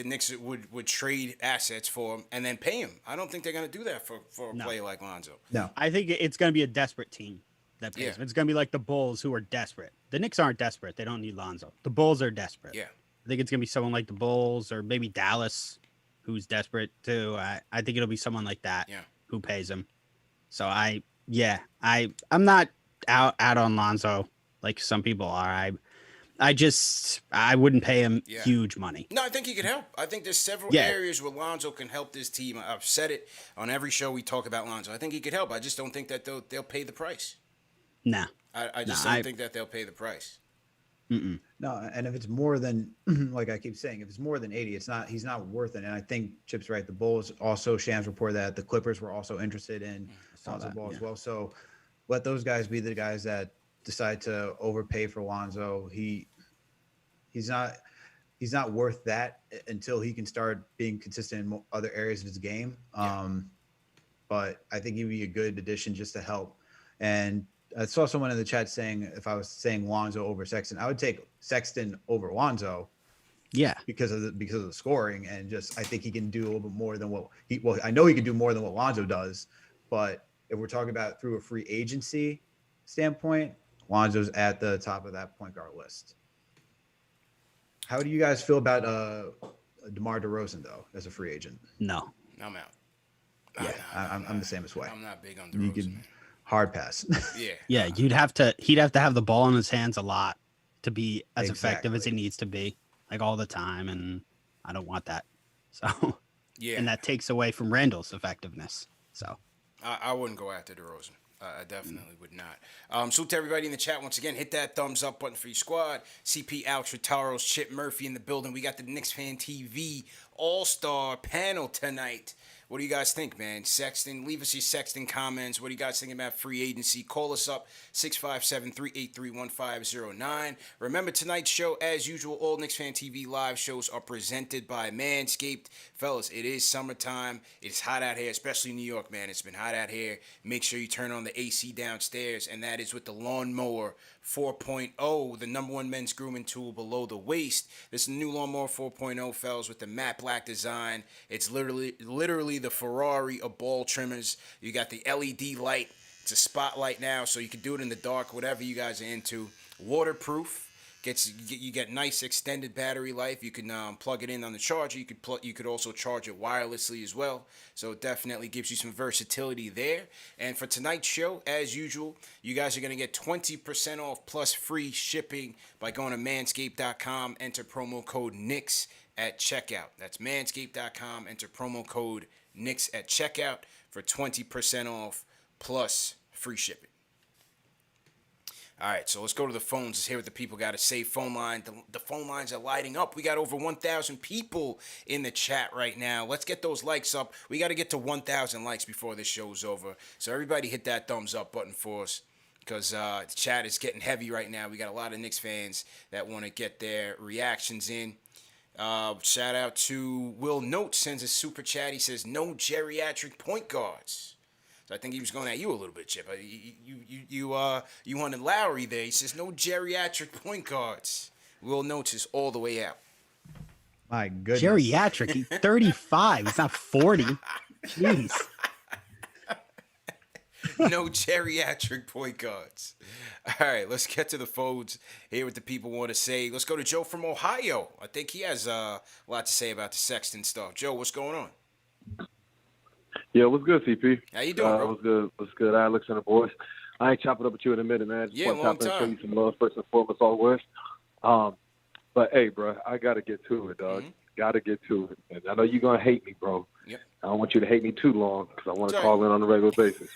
Knicks would trade assets for him and then pay him. I don't think they're going to do that for a player like Lonzo. No, I think it's going to be a desperate team that pays him. It's going to be like the Bulls who are desperate. The Knicks aren't desperate. They don't need Lonzo. The Bulls are desperate. Yeah, I think it's going to be someone like the Bulls or maybe Dallas, who's desperate too. I think it'll be someone like that who pays him. So I'm not out on Lonzo like some people are. I wouldn't pay him huge money. No, I think he could help. I think there's several areas where Lonzo can help this team. I've said it on every show we talk about Lonzo. I think he could help. I just don't think that they'll pay the price. Nah. I just don't think that they'll pay the price. Mm-mm. No, and if it's more than, like I keep saying, if it's more than 80, he's not worth it. And I think Chip's right. The Bulls also, Shams reported that the Clippers were also interested in Lonzo Ball as well. So let those guys be the guys that decide to overpay for Lonzo. He's not worth that until he can start being consistent in other areas of his game. But I think he'd be a good addition just to help. And I saw someone in the chat saying if I was saying Lonzo over Sexton, I would take Sexton over Lonzo. Yeah, because of the scoring, and just I think he can do a little bit more than I know he can do more than what Lonzo does. But if we're talking about through a free agency standpoint, Lonzo's at the top of that point guard list. How do you guys feel about DeMar DeRozan though as a free agent? No, I'm out. I'm the same as way. I'm not big on DeRozan. Hard pass. Yeah. He'd have to have the ball in his hands a lot to be as effective as he needs to be, like all the time, and I don't want that. So and that takes away from Randall's effectiveness. So I wouldn't go after DeRozan. I definitely would not. So to everybody in the chat, once again, hit that thumbs up button for your squad. CP, Alex, Trataros, Chip Murphy in the building. We got the Knicks Fan TV All-Star panel tonight. What do you guys think, man? Sexton, leave us your Sexton comments. What do you guys think about free agency? Call us up, 657-383-1509. Remember, tonight's show, as usual, all Knicks Fan TV live shows are presented by Manscaped. Fellas, it is summertime. It's hot out here, especially in New York, man. It's been hot out here. Make sure you turn on the AC downstairs, and that is with the Lawnmower 4.0, the #1 men's grooming tool below the waist. This is the new Lawnmower 4.0, fellas, with the matte black design. It's literally the Ferrari of ball trimmers. You got the LED light. It's a spotlight now, so you can do it in the dark, whatever you guys are into. Waterproof. You get nice extended battery life. You can plug it in on the charger. You could also charge it wirelessly as well. So it definitely gives you some versatility there. And for tonight's show, as usual, you guys are going to get 20% off plus free shipping by going to manscaped.com. Enter promo code Knicks at checkout. That's manscaped.com. Enter promo code Knicks at checkout for 20% off plus free shipping. All right, so let's go to the phones. Let's hear what the people got to say. Phone line. The phone lines are lighting up. We got over 1,000 people in the chat right now. Let's get those likes up. We got to get to 1,000 likes before this show's over. So everybody hit that thumbs up button for us because the chat is getting heavy right now. We got a lot of Knicks fans that want to get their reactions in. Shout out to Will Note, sends a super chat. He says, no geriatric point guards. So I think he was going at you a little bit, Chip. You wanted Lowry there. He says, no geriatric point guards. Will Notes is all the way out. My goodness. Geriatric, he's 35. He's not 40. Jeez. No geriatric point guards. All right, let's get to the phones. Hear what the people want to say. Let's go to Joe from Ohio. I think he has a lot to say about the Sexton stuff. Joe, what's going on? Yeah, what's good, CP? How you doing, bro? What's good, Alex and the boys? I ain't chopping up with you in a minute, man. Yeah, long Show time. you some love first and foremost, always. But hey, bro, I gotta get to it, dog. Gotta get to it. And I know you're gonna hate me, bro. Yep. I don't want you to hate me too long because I want to Sorry. call in on a regular basis.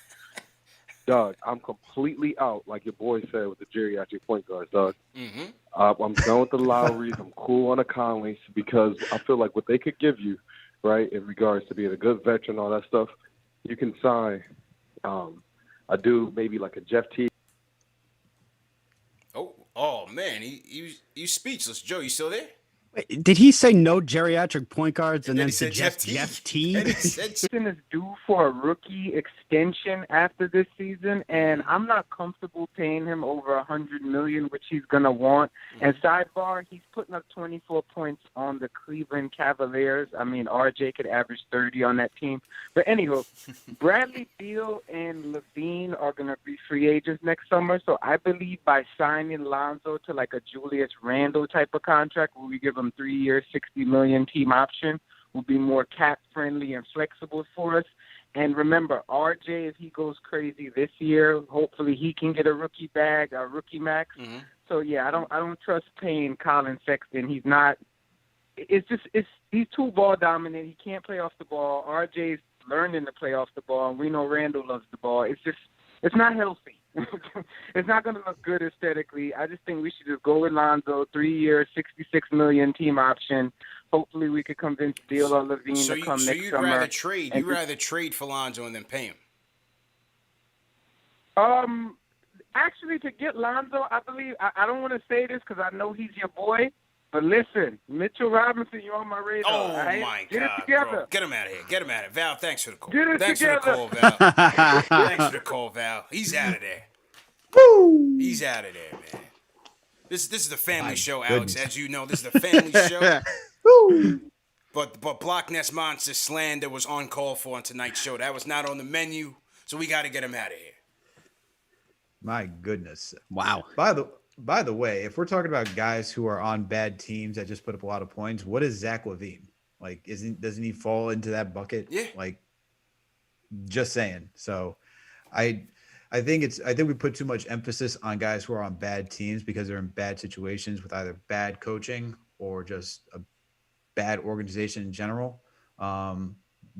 Dog, I'm completely out, like your boy said, with the geriatric point guards, dog. I'm done with the Lowrys. I'm cool on the Conleys because I feel like what they could give you, right, in regards to being a good veteran, all that stuff, you can sign a dude maybe like a Jeff T. Oh man, he's speechless. Joe, you still there? Wait, did he say no geriatric point guards and then he said suggest Jeff T? And he said Sexton is due for a rookie extension after this season, and I'm not comfortable paying him over $100 million, which he's gonna want. And sidebar, he's putting up 24 points on the Cleveland Cavaliers. I mean, RJ could average 30 on that team. But anywho, Bradley Beal and Levine are gonna be free agents next summer. So I believe by signing Lonzo to like a Julius Randle type of contract, where we give him 3 years, $60 million team option, will be more cap friendly and flexible for us. And remember, RJ, if he goes crazy this year, hopefully he can get a rookie bag, a rookie max. So yeah, I don't trust paying Collin Sexton. He's not. He's too ball dominant. He can't play off the ball. RJ's learning to play off the ball, and we know Randall loves the ball. It's not healthy. It's not going to look good aesthetically. I just think we should just go with Lonzo, 3 years, $66 million team option. Hopefully we could convince Beal or Levine to come next you'd summer. rather trade for Lonzo and then pay him? Actually, to get Lonzo, I believe, I don't want to say this because I know he's your boy, but listen, Mitchell Robinson, you're on my radar. Oh, right? my Get God, it together. bro. Get him out of here. Get him out of here. Val, thanks for the call. Get it thanks together. for the call, Val. Thanks for the call, Val. He's out of there. Woo! He's out of there, man. This is the family show, Alex. As you know, this is the family show. Woo! But Block Nest Monster slander was uncalled for on tonight's show. That was not on the menu, so we got to get him out of here. My goodness. Wow. By the way, if we're talking about guys who are on bad teams that just put up a lot of points, what is Zach LaVine? Like, doesn't he fall into that bucket? Yeah. Like, just saying. So, I think we put too much emphasis on guys who are on bad teams because they're in bad situations with either bad coaching or just a bad organization in general.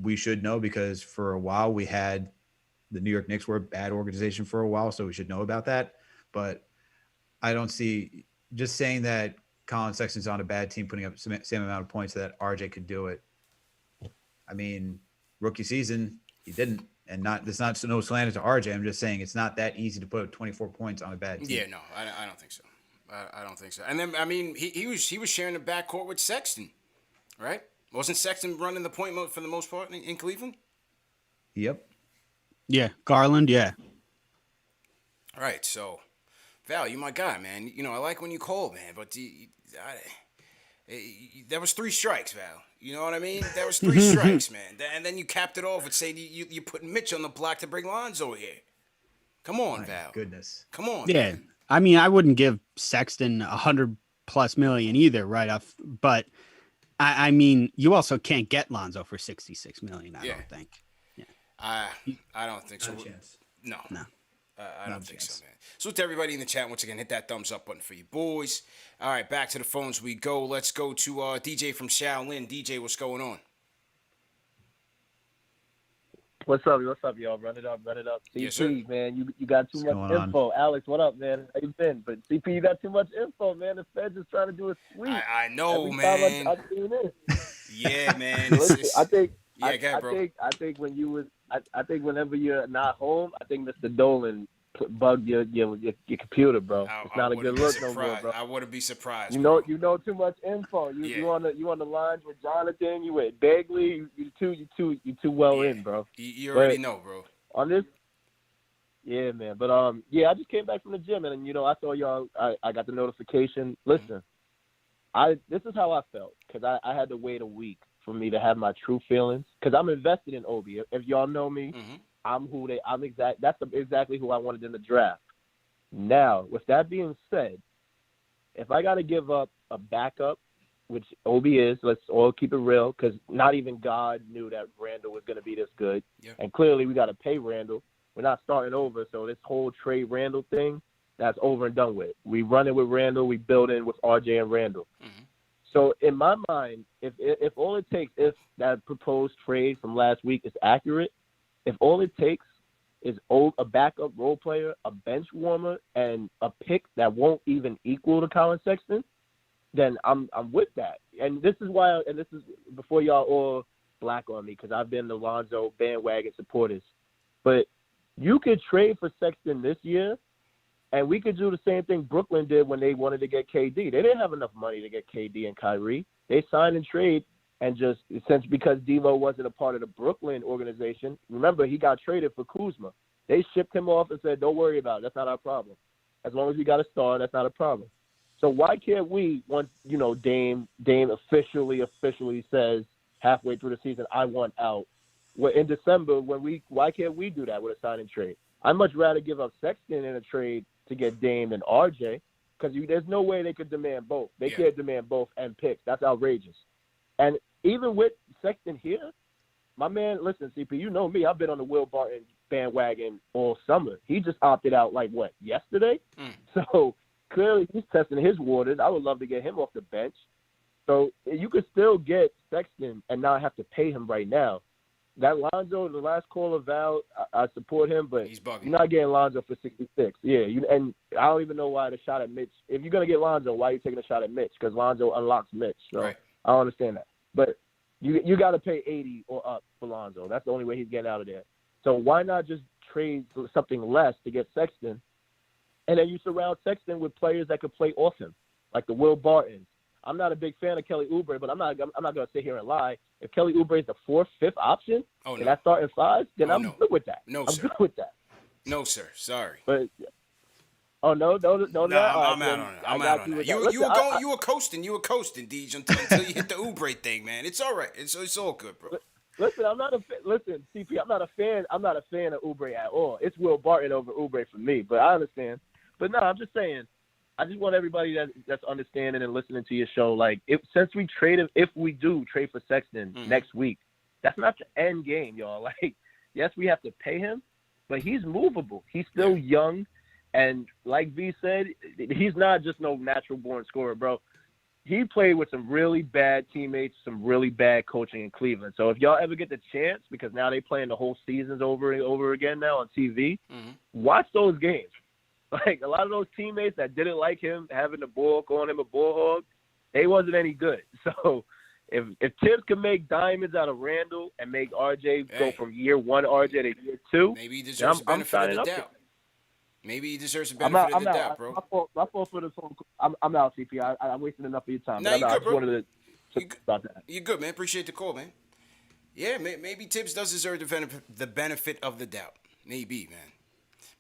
We should know because for a while we had the New York Knicks were a bad organization for a while, so we should know about that. But I don't see just saying that Collin Sexton's on a bad team putting up same amount of points that RJ could do it. I mean, rookie season, he didn't. And it's not no slander to RJ. I'm just saying it's not that easy to put up 24 points on a bad team. Yeah, no, I don't think so. I don't think so. And then, I mean, he was sharing the backcourt with Sexton, right? Wasn't Sexton running the point for the most part in Cleveland? Yep. Yeah, Garland, yeah. All right, so, Val, you my guy, man. You know, I like when you call, man, but that was 3 strikes, Val. You know what I mean? That was 3 strikes, man. And then you capped it off with saying you put Mitch on the block to bring Lonzo here. Come on, My Val. goodness. Come on. Yeah. Man. I mean, I wouldn't give Sexton $100+ million either, right off. But I mean, you also can't get Lonzo for $66 million. I don't think. Yeah. I don't think so. Not a chance. No. I don't think chance. so, man. So to everybody in the chat, once again, hit that thumbs up button for you boys. All right, back to the phones we go. Let's go to DJ from Shaolin. DJ, what's going on? What's up, y'all? Run it up. CP, Yes, sir. man, you got too What's much going info. Alex, what up, man? How you been? But CP, you got too much info, man. The Feds is trying to do a sweep. I know, Every man. time I tune in. Yeah, man. Listen, I think whenever you're not home, I think Mr. Dolan bugged your computer, bro. It's not a good look no more, bro. I wouldn't be surprised. You know too much info. You on the lines with Jonathan. You with Bagley. You too well in, bro. You already know, bro. On this, yeah, man. But I just came back from the gym and I saw y'all. I got the notification. Listen, this is how I felt because I had to wait a week for me to have my true feelings because I'm invested in Obi. If y'all know me, I'm exactly who I wanted in the draft. Now, with that being said, if I got to give up a backup, which Obi is, let's all keep it real, because not even God knew that Randall was going to be this good. Yeah. And clearly we got to pay Randall. We're not starting over, so this whole trade Randall thing, that's over and done with. We run it with Randall. We build in with RJ and Randall. Mm-hmm. So in my mind, if all it takes, if that proposed trade from last week is accurate, if all it takes is a backup role player, a bench warmer, and a pick that won't even equal to Collin Sexton, then I'm with that. And this is why, and this is before y'all all black on me, because I've been the Lonzo bandwagon supporters. But you could trade for Sexton this year, and we could do the same thing Brooklyn did when they wanted to get KD. They didn't have enough money to get KD and Kyrie. They signed and trade, and just because D'Lo wasn't a part of the Brooklyn organization, remember, he got traded for Kuzma. They shipped him off and said, don't worry about it. That's not our problem. As long as we got a star, that's not a problem. So why can't we, once, Dame officially says halfway through the season, I want out. Well, in December, why can't we do that with a sign and trade? I'd much rather give up Sexton in a trade to get Dame than RJ, because there's no way they could demand both. They can't demand both and picks. That's outrageous. And even with Sexton here, my man, listen, CP, you know me. I've been on the Will Barton bandwagon all summer. He just opted out, yesterday? So clearly he's testing his waters. I would love to get him off the bench. So you could still get Sexton and not have to pay him right now. That Lonzo, the last call of Val, I support him, but you're not getting Lonzo for 66. Yeah, and I don't even know why the shot at Mitch. If you're going to get Lonzo, why are you taking a shot at Mitch? Because Lonzo unlocks Mitch. So right. I don't understand that. But you got to pay 80 or up for Lonzo. That's the only way he's getting out of there. So why not just trade for something less to get Sexton? And then you surround Sexton with players that could play off him, like the Will Bartons. I'm not a big fan of Kelly Oubre, but I'm not going to sit here and lie. If Kelly Oubre is the 4th, 5th option, and I start in 5, then I'm good with that. No, I'm sir. good with that. No, sir. Sorry. But no. I'm out on it. I'm out on that. You were coasting, Deej, until you hit the Oubre thing, man. It's all right. It's all good, bro. Listen, CP, I'm not a fan of Oubre at all. It's Will Barton over Oubre for me, but I understand. But no, I'm just saying, I just want everybody that's understanding and listening to your show, if we do trade for Sexton next week, that's not the end game, y'all. Yes, we have to pay him, but he's movable. He's still young, and like V said, he's not just no natural born scorer, bro. He played with some really bad teammates, some really bad coaching in Cleveland. So if y'all ever get the chance, because now they playing the whole seasons over and over again now on TV, watch those games. A lot of those teammates that didn't like him having the ball, calling him a ball hog, they wasn't any good. So if Tibbs can make diamonds out of Randall and make RJ go from year 1 RJ to year 2, maybe he deserves the benefit of the doubt. Maybe he deserves the benefit of the doubt, bro. My fault for this whole. I'm out, CP. I'm wasting enough of your time. No, you good, bro. Wanted to about that. You're good, man. Appreciate the call, man. Yeah, maybe Tibbs does deserve the benefit of the doubt. Maybe, man.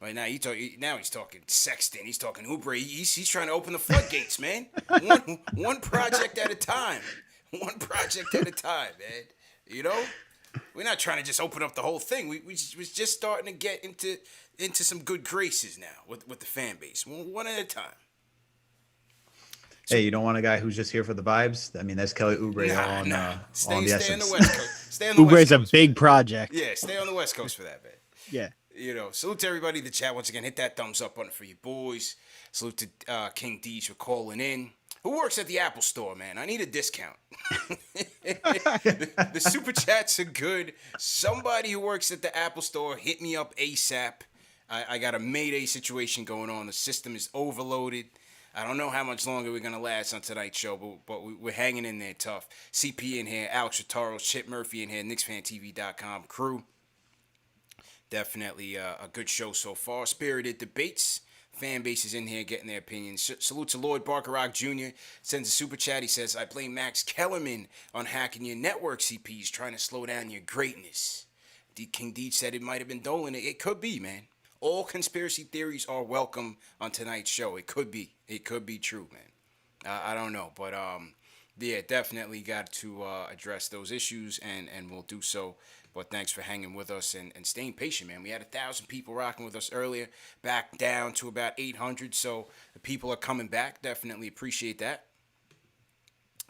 But now he's talking Sexton. He's talking Oubre. He's trying to open the floodgates, man. One project at a time. One project at a time, man. We're not trying to just open up the whole thing. We was just starting to get into some good graces now with the fan base. One at a time. Hey, you don't want a guy who's just here for the vibes? I mean, that's Kelly Oubre on the essence. Stay on the West Coast. Stay on the West Oubre's Coast. a big project. Yeah, stay on the West Coast for that, man. Yeah. Salute to everybody in the chat. Once again, hit that thumbs up button for you boys. Salute to King Deej for calling in. Who works at the Apple Store, man? I need a discount. the super chats are good. Somebody who works at the Apple Store, hit me up ASAP. I got a Mayday situation going on. The system is overloaded. I don't know how much longer we're going to last on tonight's show, but we're hanging in there tough. CP in here, Alex Trataros, Chip Murphy in here, KnicksFanTV.com crew. Definitely a good show so far. Spirited debates. Fan base is in here getting their opinions. Salute to Lloyd Barkerock Jr. Sends a super chat. He says, I blame Max Kellerman on hacking your network CPs, trying to slow down your greatness. King Deej said it might have been Dolan. It could be, man. All conspiracy theories are welcome on tonight's show. It could be. It could be true, man. I don't know. But, yeah, definitely got to address those issues, and we'll do so But thanks for hanging with us and staying patient, man. We had 1,000 people rocking with us earlier, back down to about 800. So the people are coming back. Definitely appreciate that.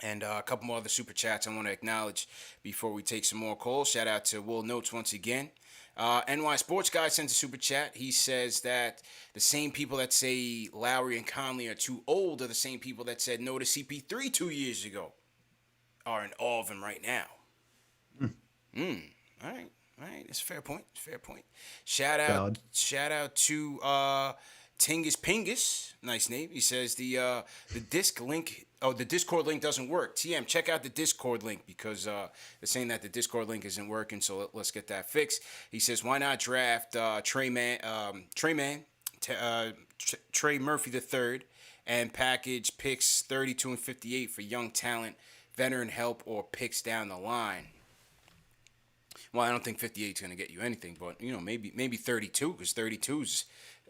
And a couple more other super chats I want to acknowledge before we take some more calls. Shout out to Will Notes once again. NY Sports Guy sent a super chat. He says that the same people that say Lowry and Conley are too old are the same people that said no to CP3 2 years ago are in awe of him right now. All right. It's a fair point. Shout out to Tingus Pingus. Nice name. He says the Discord link doesn't work. TM, check out the Discord link because they're saying that the Discord link isn't working. So let's get that fixed. He says, why not draft Trey Murphy III and package picks 32 and 58 for young talent, veteran help, or picks down the line. Well, I don't think 58 is going to get you anything, but maybe 32 because 32 is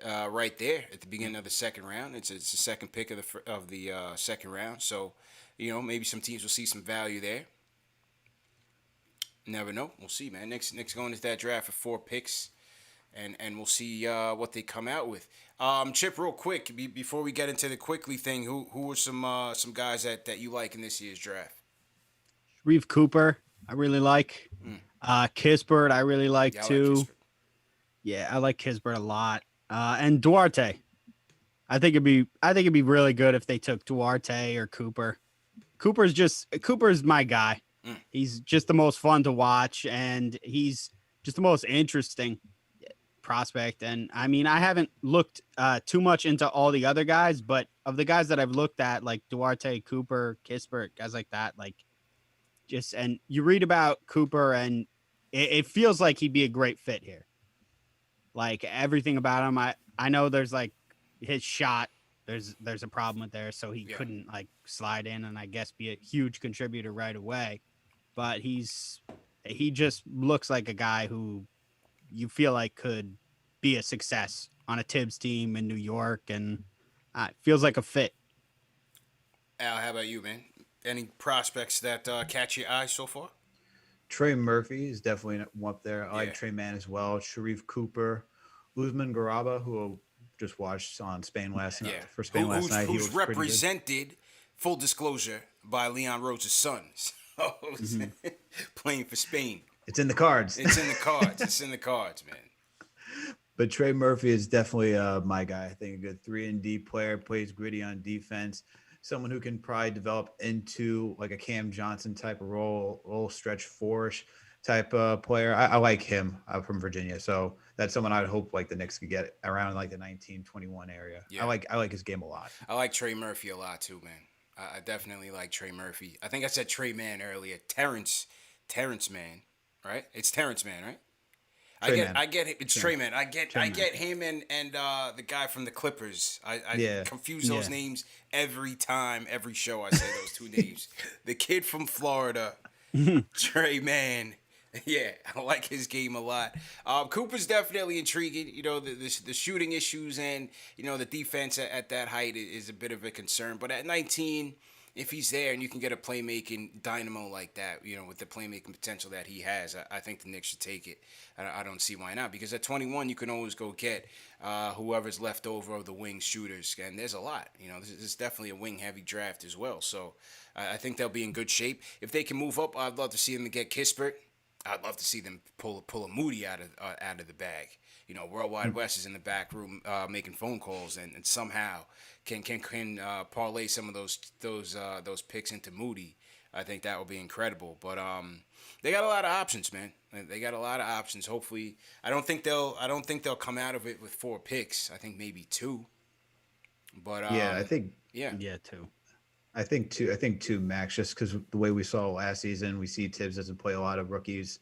right there at the beginning of the second round. It's the second pick of the second round, so maybe some teams will see some value there. Never know. We'll see, man. Knicks going into that draft for 4 picks, and we'll see what they come out with. Chip, real quick before we get into the Quickly thing, who are some guys that you like in this year's draft? Reeve Cooper, I really like. Kispert, I really like too. I like Kispert a lot. And Duarte. I think it'd be really good if they took Duarte or Cooper. Cooper's my guy. He's just the most fun to watch, and he's just the most interesting prospect. And I mean, I haven't looked too much into all the other guys, but of the guys that I've looked at, like Duarte, Cooper, Kispert, guys like that, and you read about Cooper, and it feels like he'd be a great fit here. Like everything about him, I know there's like his shot. There's a problem with there, so he couldn't slide in and I guess be a huge contributor right away. But he just looks like a guy who you feel like could be a success on a Tibbs team in New York, and feels like a fit. Al, how about you, man? Any prospects that catch your eye so far? Trey Murphy is definitely up there. I like Trey Mann as well. Sharif Cooper, Usman Garaba, who just watched on Spain last night. For Spain last night, who's represented, full disclosure, by Leon Rose's son. So playing for Spain. It's in the cards. It's in the cards, man. But Trey Murphy is definitely my guy. I think a good 3-and-D player, plays gritty on defense. Someone who can probably develop into like a Cam Johnson type of role stretch four-ish type player. I like him from Virginia. So that's someone I'd hope the Knicks could get around the 1921 area. Yeah. I like his game a lot. I like Trey Murphy a lot too, man. I definitely like Trey Murphy. I think I said Trey Mann earlier. Terrence Mann, right? It's Terrence Mann, right? I get it. It's Trey Mann. I get him and the guy from the Clippers. I confuse those names every time, every show I say those two names. The kid from Florida, Trey Mann. Yeah, I like his game a lot. Cooper's definitely intriguing. The shooting issues and the defense at that height is a bit of a concern. But at 19. If he's there and you can get a playmaking dynamo like that, with the playmaking potential that he has, I think the Knicks should take it. I don't see why not. Because at 21, you can always go get whoever's left over of the wing shooters. And there's a lot. This is definitely a wing-heavy draft as well. So I think they'll be in good shape. If they can move up, I'd love to see them get Kispert. I'd love to see them pull a Moody out of the bag. Worldwide West is in the back room making phone calls and somehow can parlay some of those picks into Moody. I think that would be incredible. But they got a lot of options, man. They got a lot of options. Hopefully, I don't think they'll come out of it with 4 picks. I think maybe 2. But I think 2. I think two max, just because the way we saw last season, we see Tibbs doesn't play a lot of rookies.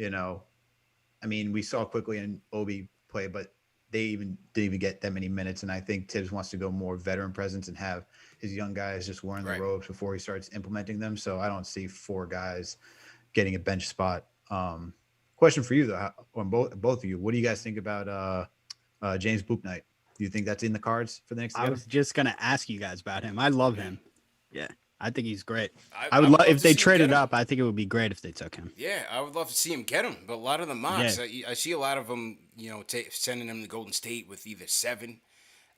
I mean, we saw Quickley and Obi play, but they didn't even get that many minutes. And I think Tibbs wants to go more veteran presence and have his young guys just wearing the ropes before he starts implementing them. So I don't see 4 guys getting a bench spot. Question for you though, on both of you, what do you guys think about James Bouknight? Do you think that's in the cards for the next? I was just gonna ask you guys about him. I love him. Yeah, I think he's great. I would would love love if to they see him get traded him. up. I think it would be great if they took him. Yeah, I would love to see him get him. But a lot of the mocks, Yeah. I see a lot of them, sending him to Golden State with either 7.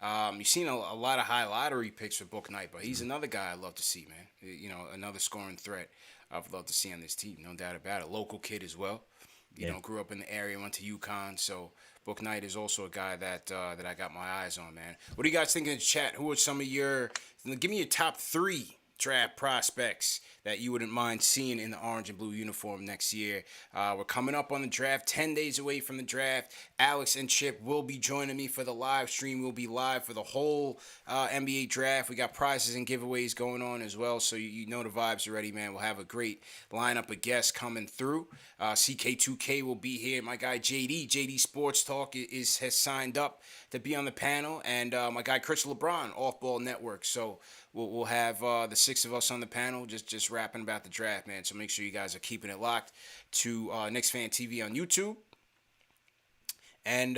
You've seen a lot of high lottery picks for Book Knight, but he's another guy I'd love to see, man. Another scoring threat I'd love to see on this team, no doubt about it. Local kid as well. Grew up in the area, went to UConn, so Book Knight is also a guy that I got my eyes on, man. What do you guys think in the chat? Who are some of give me your top 3 draft prospects that you wouldn't mind seeing in the orange and blue uniform next year. We're coming up on the draft, 10 days away from the draft. Alex and Chip will be joining me for the live stream. We'll be live for the whole NBA draft. We got prizes and giveaways going on as well, so you know the vibes already, man. We'll have a great lineup of guests coming through. CK2K will be here. My guy JD Sports Talk has signed up to be on the panel, and my guy Chris LeBron, Off Ball Network. So we'll have the 6 of us on the panel just rapping about the draft, man. So make sure you guys are keeping it locked to Knicks Fan TV on YouTube. And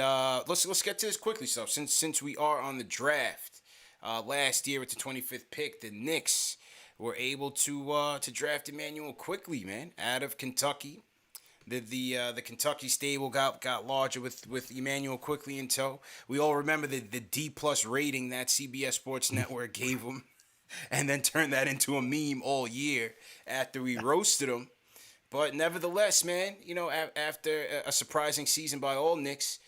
let's get to this quickly stuff. Since we are on the draft, last year with the 25th pick, the Knicks were able to draft Immanuel Quickley, man, out of Kentucky. The Kentucky stable got larger with Immanuel Quickley in tow. We all remember the D+ rating that CBS Sports Network gave him, and then turned that into a meme all year after we roasted him. But nevertheless, man, after a surprising season by all Knicks,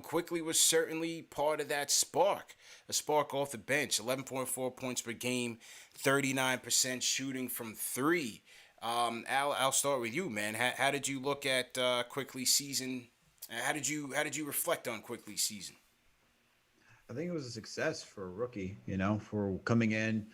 Quickley was certainly part of that spark. A spark off the bench, 11.4 points per game, 39% shooting from 3. Al, I'll start with you, man. How did you look at Quickley's season? How did you reflect on Quickley's season? I think it was a success for a rookie, for coming in,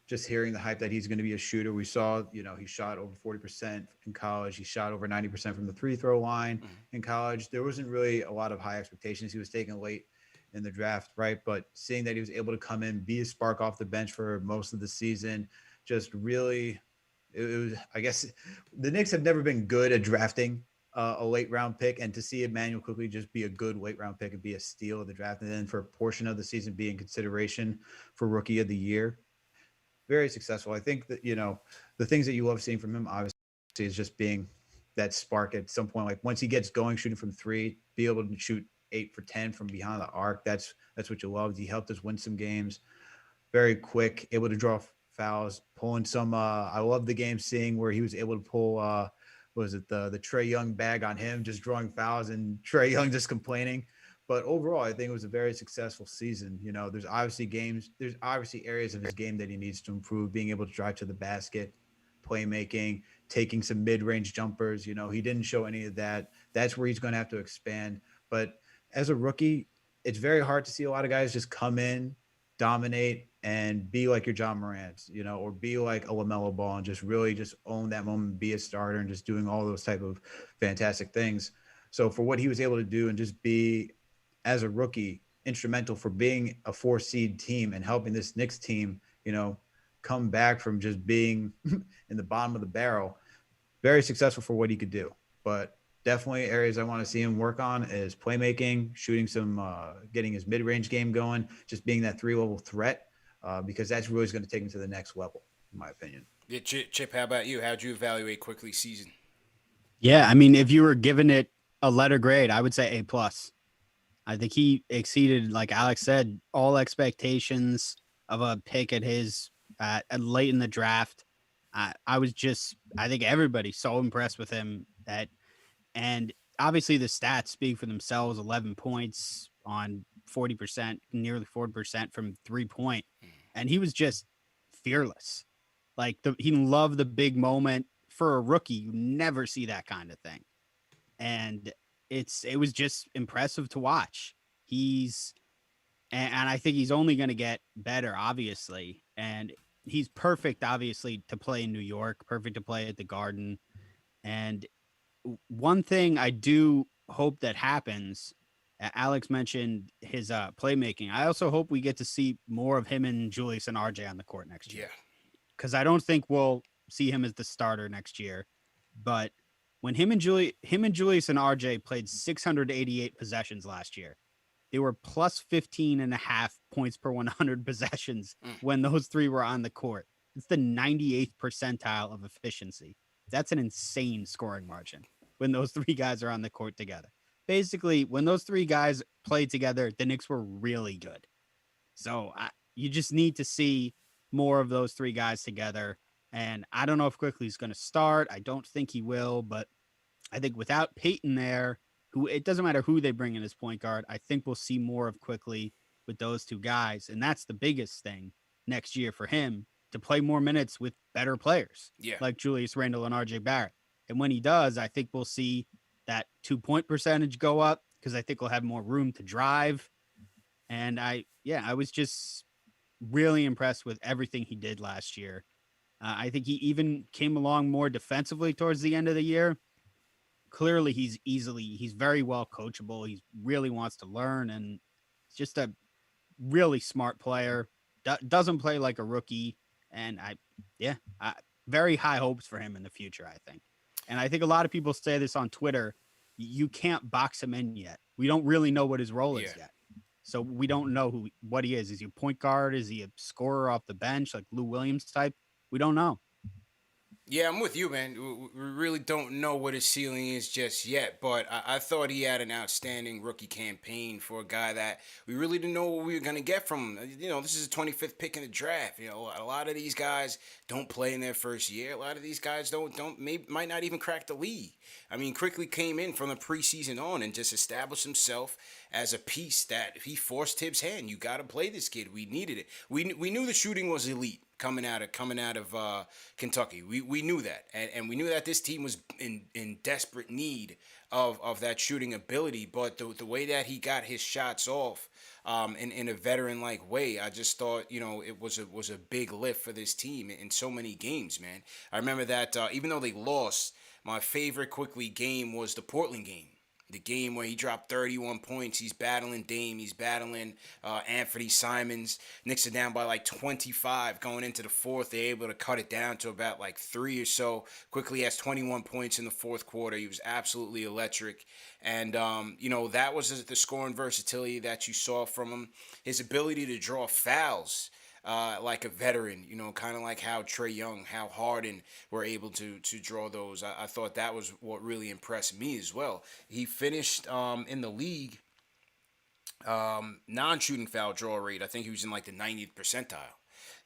just hearing the hype that he's going to be a shooter. We saw, he shot over 40% in college. He shot over 90% from the free throw line in college. There wasn't really a lot of high expectations. He was taken late in the draft, right? But seeing that he was able to come in, be a spark off the bench for most of the season, just really, it was, I guess the Knicks have never been good at drafting a late round pick, and to see Immanuel Quickly just be a good late round pick and be a steal of the draft, and then for a portion of the season be in consideration for rookie of the year, very successful. I think that, the things that you love seeing from him, obviously, is just being that spark at some point. Like once he gets going, shooting from 3, be able to shoot 8 for 10 from behind the arc. That's what you loved. He helped us win some games. Very quick, able to draw fouls, pulling some. I love the game seeing where he was able to pull. Was it the Trae Young bag on him, just drawing fouls, and Trae Young just complaining. But overall, I think it was a very successful season. There's obviously areas of his game that he needs to improve, being able to drive to the basket, playmaking, taking some mid-range jumpers. He didn't show any of that. That's where he's going to have to expand. But as a rookie, it's very hard to see a lot of guys just come in, dominate, and be like your John Morant, or be like a LaMelo Ball and just really just own that moment, be a starter, and just doing all those type of fantastic things. So for what he was able to do and just be, as a rookie, instrumental for being a 4-seed team and helping this Knicks team, come back from just being in the bottom of the barrel, very successful for what he could do. But definitely areas I want to see him work on is playmaking, shooting some, getting his mid-range game going, just being that 3-level threat, because that's really going to take him to the next level, in my opinion. Yeah, Chip, how about you? How'd you evaluate Quickley's season? Yeah, I mean, if you were giving it a letter grade, I would say A+. I think he exceeded, like Alex said, all expectations of a pick at his late in the draft. I think everybody so impressed with him and obviously the stats speak for themselves. 11 points on 40%, nearly 40% from 3-point, and he was just fearless. Like he loved the big moment. For a rookie, you never see that kind of thing, and it was just impressive to watch. And I think he's only going to get better, obviously. And he's perfect, obviously, to play in New York, perfect to play at the Garden. And one thing I do hope that happens, Alex mentioned his playmaking. I also hope we get to see more of him and Julius and RJ on the court next year. Yeah. Because I don't think we'll see him as the starter next year. But when him and Julius and RJ played 688 possessions last year, they were plus 15.5 points per 100 possessions when those 3 were on the court. It's the 98th percentile of efficiency. That's an insane scoring margin when those three guys are on the court together. Basically, when those three guys played together, the Knicks were really good. So you just need to see more of those three guys together. And I don't know if Quickly's going to start. I don't think he will, but I think without Peyton there, who it doesn't matter who they bring in as point guard, I think we'll see more of Quickly with those two guys. And that's the biggest thing next year for him, to play more minutes with better players like Julius Randle and RJ Barrett. And when he does, I think we'll see that 2-point percentage go up, because I think we'll have more room to drive. And I was just really impressed with everything he did last year. I think he even came along more defensively towards the end of the year. Clearly, he's very well coachable. He really wants to learn, and he's just a really smart player. Doesn't play like a rookie, and very high hopes for him in the future, I think. And I think a lot of people say this on Twitter. You can't box him in yet. We don't really know what his role is yet. So we don't know what he is. Is he a point guard? Is he a scorer off the bench, like Lou Williams type? We don't know. Yeah, I'm with you, man. We really don't know what his ceiling is just yet, but I thought he had an outstanding rookie campaign for a guy that we really didn't know what we were going to get from him. You know, this is a 25th pick in the draft. You know, a lot of these guys don't play in their first year. A lot of these guys might not even crack the league. I mean, Quickly came in from the preseason on and just established himself as a piece that he forced Tibbs' hand. You got to play this kid. We needed it. We knew the shooting was elite coming out of Kentucky. We knew that, and we knew that this team was in desperate need of that shooting ability. But the way that he got his shots off in a veteran-like way, I just thought, you know, it was a big lift for this team in so many games, man. I remember that even though they lost, my favorite Quickly game was the Portland game. The game where he dropped 31 points. He's battling Dame. He's battling Anthony Simons. Knicks are down by like 25 going into the fourth. They're able to cut it down to about like 3 or so. Quickly has 21 points in the fourth quarter. He was absolutely electric. And, you know, that was the scoring versatility that you saw from him. His ability to draw fouls. Like a veteran, you know, kind of like how Trae Young, how Harden were able to draw those. I thought that was what really impressed me as well. He finished in the league non-shooting foul draw rate. I think he was in like the 90th percentile.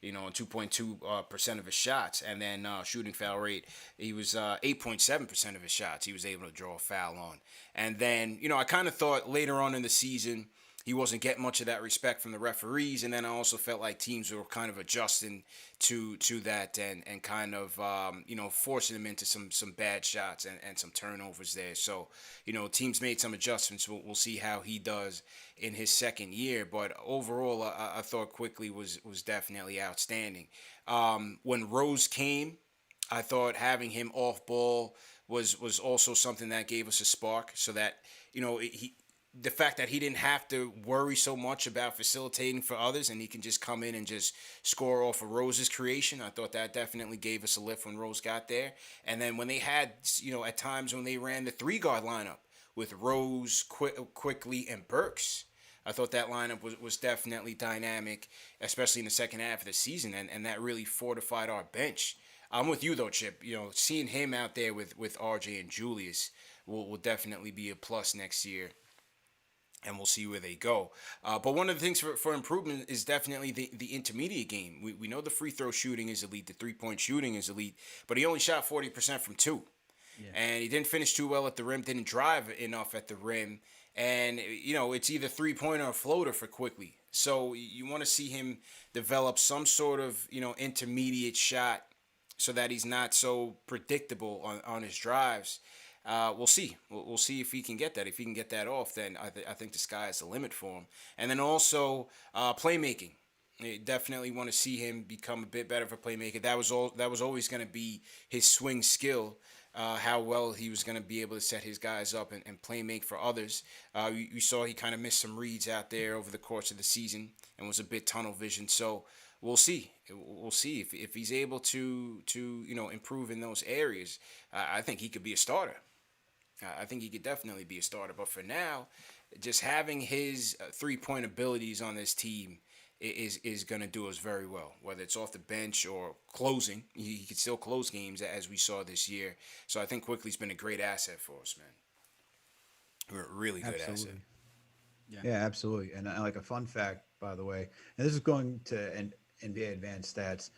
You know, 2.2% of his shots, and then shooting foul rate, he was 8.7% of his shots he was able to draw a foul on. And then, you know, I kind of thought later on in the season he wasn't getting much of that respect from the referees, and then I also felt like teams were kind of adjusting to that and kind of you know, forcing him into some bad shots and some turnovers there. So, you know, teams made some adjustments. We'll see how he does in his second year, but overall I thought Quickly was definitely outstanding. When Rose came, I thought having him off ball was also something that gave us a spark, so that, you know, the fact that he didn't have to worry so much about facilitating for others and he can just come in and just score off of Rose's creation. I thought that definitely gave us a lift when Rose got there. And then when they had, you know, at times when they ran the 3-guard lineup with Rose, Quickly, and Burks, I thought that lineup was definitely dynamic, especially in the second half of the season, and that really fortified our bench. I'm with you, though, Chip. You know, seeing him out there with RJ and Julius will definitely be a plus next year. And we'll see where they go. But one of the things for improvement is definitely the intermediate game. We know the free throw shooting is elite. The three-point shooting is elite. But he only shot 40% from 2. Yeah. And he didn't finish too well at the rim. Didn't drive enough at the rim. And, you know, it's either three-pointer or floater for Quickly. So you want to see him develop some sort of, you know, intermediate shot so that he's not so predictable on his drives. We'll see. We'll see if he can get that. If he can get that off, then I think the sky is the limit for him. And then also playmaking. You definitely want to see him become a bit better of a playmaker. That was always going to be his swing skill. How well he was going to be able to set his guys up and play make for others. You saw he kind of missed some reads out there over the course of the season and was a bit tunnel vision. So we'll see. We'll see if he's able to you know, improve in those areas. I think he could be a starter. I think he could definitely be a starter. But for now, just having his 3-point abilities on this team is going to do us very well, whether it's off the bench or closing. He can still close games as we saw this year. So I think Quickly's been a great asset for us, man. A really good asset. Yeah, absolutely. And like a fun fact, by the way, and this is going to NBA advanced stats.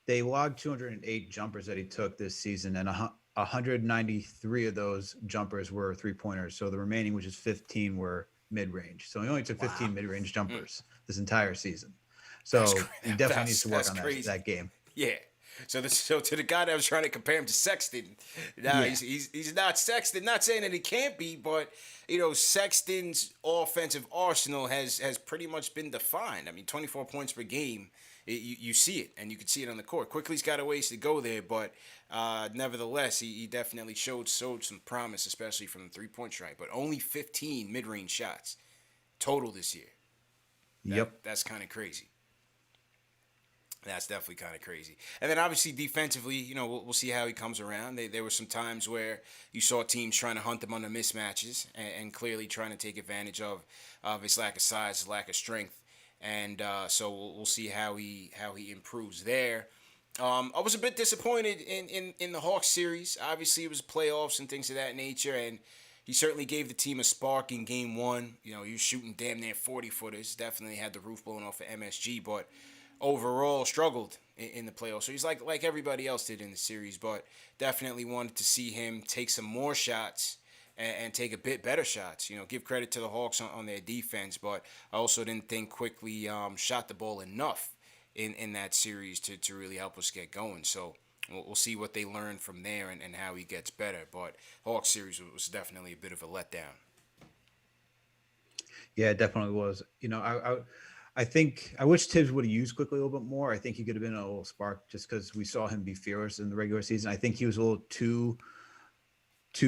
They logged 208 jumpers that he took this season, and 193 of those jumpers were 3-pointers. So the remaining, which is 15, were mid-range. So he only took 15 mid-range jumpers this entire season. So he definitely needs to work on that game. Yeah. So to the guy that was trying to compare him to Sexton, he's not Sexton. Not saying that he can't be, but Sexton's offensive arsenal has pretty much been defined. I mean, 24 points per game. You see it, and you can see it on the court. Quickly's got a ways to go there, but nevertheless, he definitely showed some promise, especially from the three-point stripe. But only 15 mid-range shots total this year. That's kind of crazy. That's definitely kind of crazy. And then obviously defensively, we'll see how he comes around. There were some times where you saw teams trying to hunt him on the mismatches and clearly trying to take advantage of his lack of size, his lack of strength. And so we'll see how he improves there. I was a bit disappointed in the Hawks series. Obviously, it was playoffs and things of that nature, and he certainly gave the team a spark in Game 1. He was shooting damn near 40-footers. Definitely had the roof blown off of MSG, but overall struggled in the playoffs. So he's like everybody else did in the series, but definitely wanted to see him take some more shots and take a bit better shots. Give credit to the Hawks on their defense, but I also didn't think Quickley shot the ball enough in that series to really help us get going. So we'll see what they learn from there and how he gets better. But Hawks series was definitely a bit of a letdown. Yeah, it definitely was. I think I wish Tibbs would have used Quickley a little bit more. I think he could have been a little spark just because we saw him be fearless in the regular season. I think he was a little too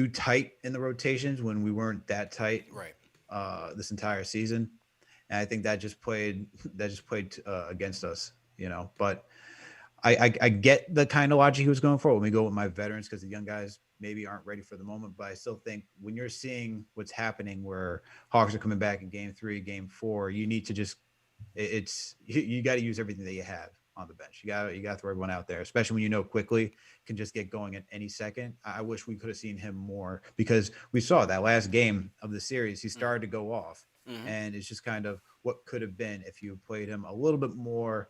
tight in the rotations when we weren't that tight this entire season. And I think that just played against us, but I get the kind of logic he was going for when we go with my veterans, because the young guys maybe aren't ready for the moment. But I still think when you're seeing what's happening where Hawks are coming back in Game 3, Game 4, you need to just, you got to use everything that you have on the bench. You got to throw everyone out there, especially when Quickley can just get going at any second. I wish we could have seen him more, because we saw that last game of the series, he started to go off. And it's just kind of what could have been if you played him a little bit more.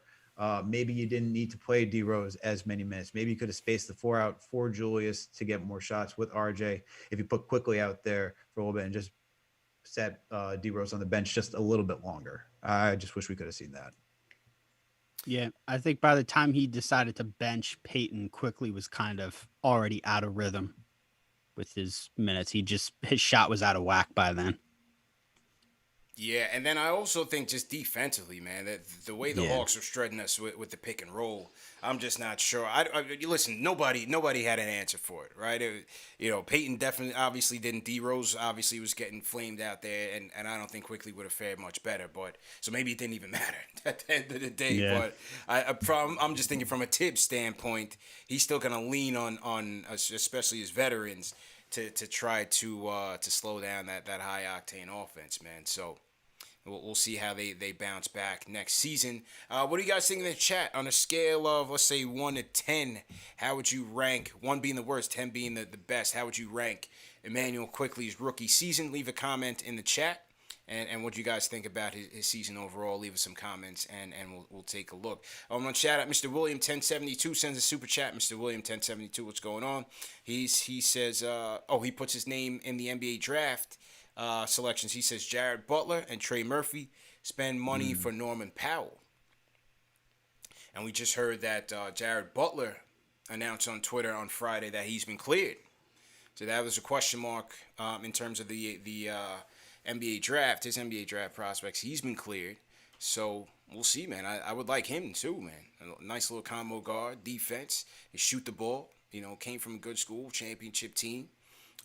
Maybe you didn't need to play D Rose as many minutes. Maybe you could have spaced the 4 out for Julius to get more shots with RJ. If you put Quickley out there for a little bit and just set D Rose on the bench just a little bit longer. I just wish we could have seen that. Yeah, I think by the time he decided to bench Peyton, Quickley was kind of already out of rhythm with his minutes. His shot was out of whack by then. Yeah, and then I also think just defensively, man, that the way the Hawks are shredding us with the pick and roll, I'm just not sure. Listen, nobody had an answer for it, right? Peyton definitely, obviously didn't. D Rose obviously was getting flamed out there, and I don't think Quickley would have fared much better. But so maybe it didn't even matter at the end of the day. Yeah. But I'm just thinking from a Tibbs standpoint, he's still gonna lean on especially his veterans to try to slow down that high octane offense, man. So. We'll see how they bounce back next season. What do you guys think in the chat? On a scale of, let's say, 1 to 10, how would you rank, 1 being the worst, 10 being the best, how would you rank Immanuel Quickley's rookie season? Leave a comment in the chat. And what do you guys think about his season overall? Leave us some comments, and we'll take a look. I'm going to shout out Mr. William 1072 sends a super chat. Mr. William 1072, what's going on? He says, he puts his name in the NBA draft selections. He says Jared Butler and Trey Murphy spend money for Norman Powell. And we just heard that Jared Butler announced on Twitter on Friday that he's been cleared. So that was a question mark in terms of the NBA draft, his NBA draft prospects. He's been cleared. So we'll see, man. I would like him too, man. A nice little combo guard, defense. He shoot the ball. Came from a good school, championship team.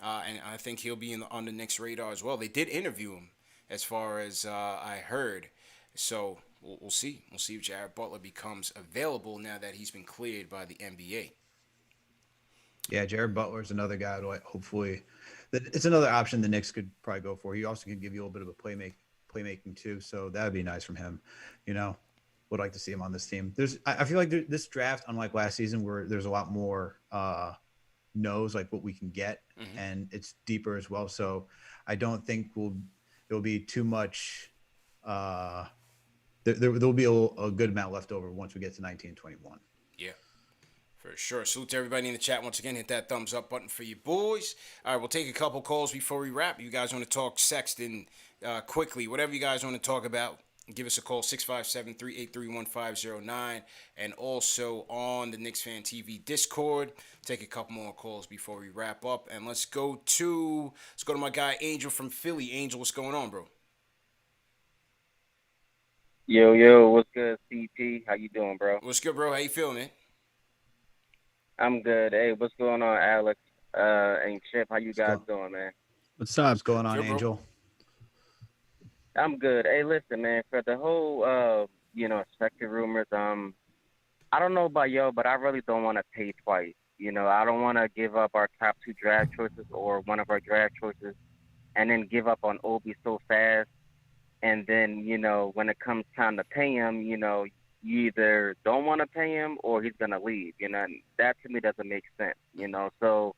And I think he'll be on the Knicks' radar as well. They did interview him, as far as I heard. So we'll see. We'll see if Jared Butler becomes available now that he's been cleared by the NBA. Yeah, Jared Butler is another guy who hopefully it's another option the Knicks could probably go for. He also can give you a little bit of a playmaking too. So that would be nice from him. would like to see him on this team. I feel like this draft, unlike last season, where there's a lot more knows like what we can get, and it's deeper as well. So I don't think there'll be too much. There'll be a good amount left over once we get to 1921. Yeah. For sure. Salute to everybody in the chat. Once again, hit that thumbs up button for you boys. All right, we'll take a couple calls before we wrap. You guys want to talk Sexton quickly, whatever you guys want to talk about, give us a call, 657-383-1509. And also on the Knicks Fan TV Discord. Take a couple more calls before we wrap up. And let's go to my guy Angel from Philly. Angel, what's going on, bro? Yo, what's good, CP? How you doing, bro? What's good, bro? How you feeling, man? I'm good. Hey, what's going on, Alex? And Chip, how you guys doing, man? What's up? What's going on, Angel? I'm good. Hey, listen, man, for the whole, expected rumors, I don't know about y'all, but I really don't want to pay twice. I don't want to give up our top 2 draft choices or one of our draft choices and then give up on Obi so fast. And then, when it comes time to pay him, you either don't want to pay him or he's going to leave. And that to me doesn't make sense, So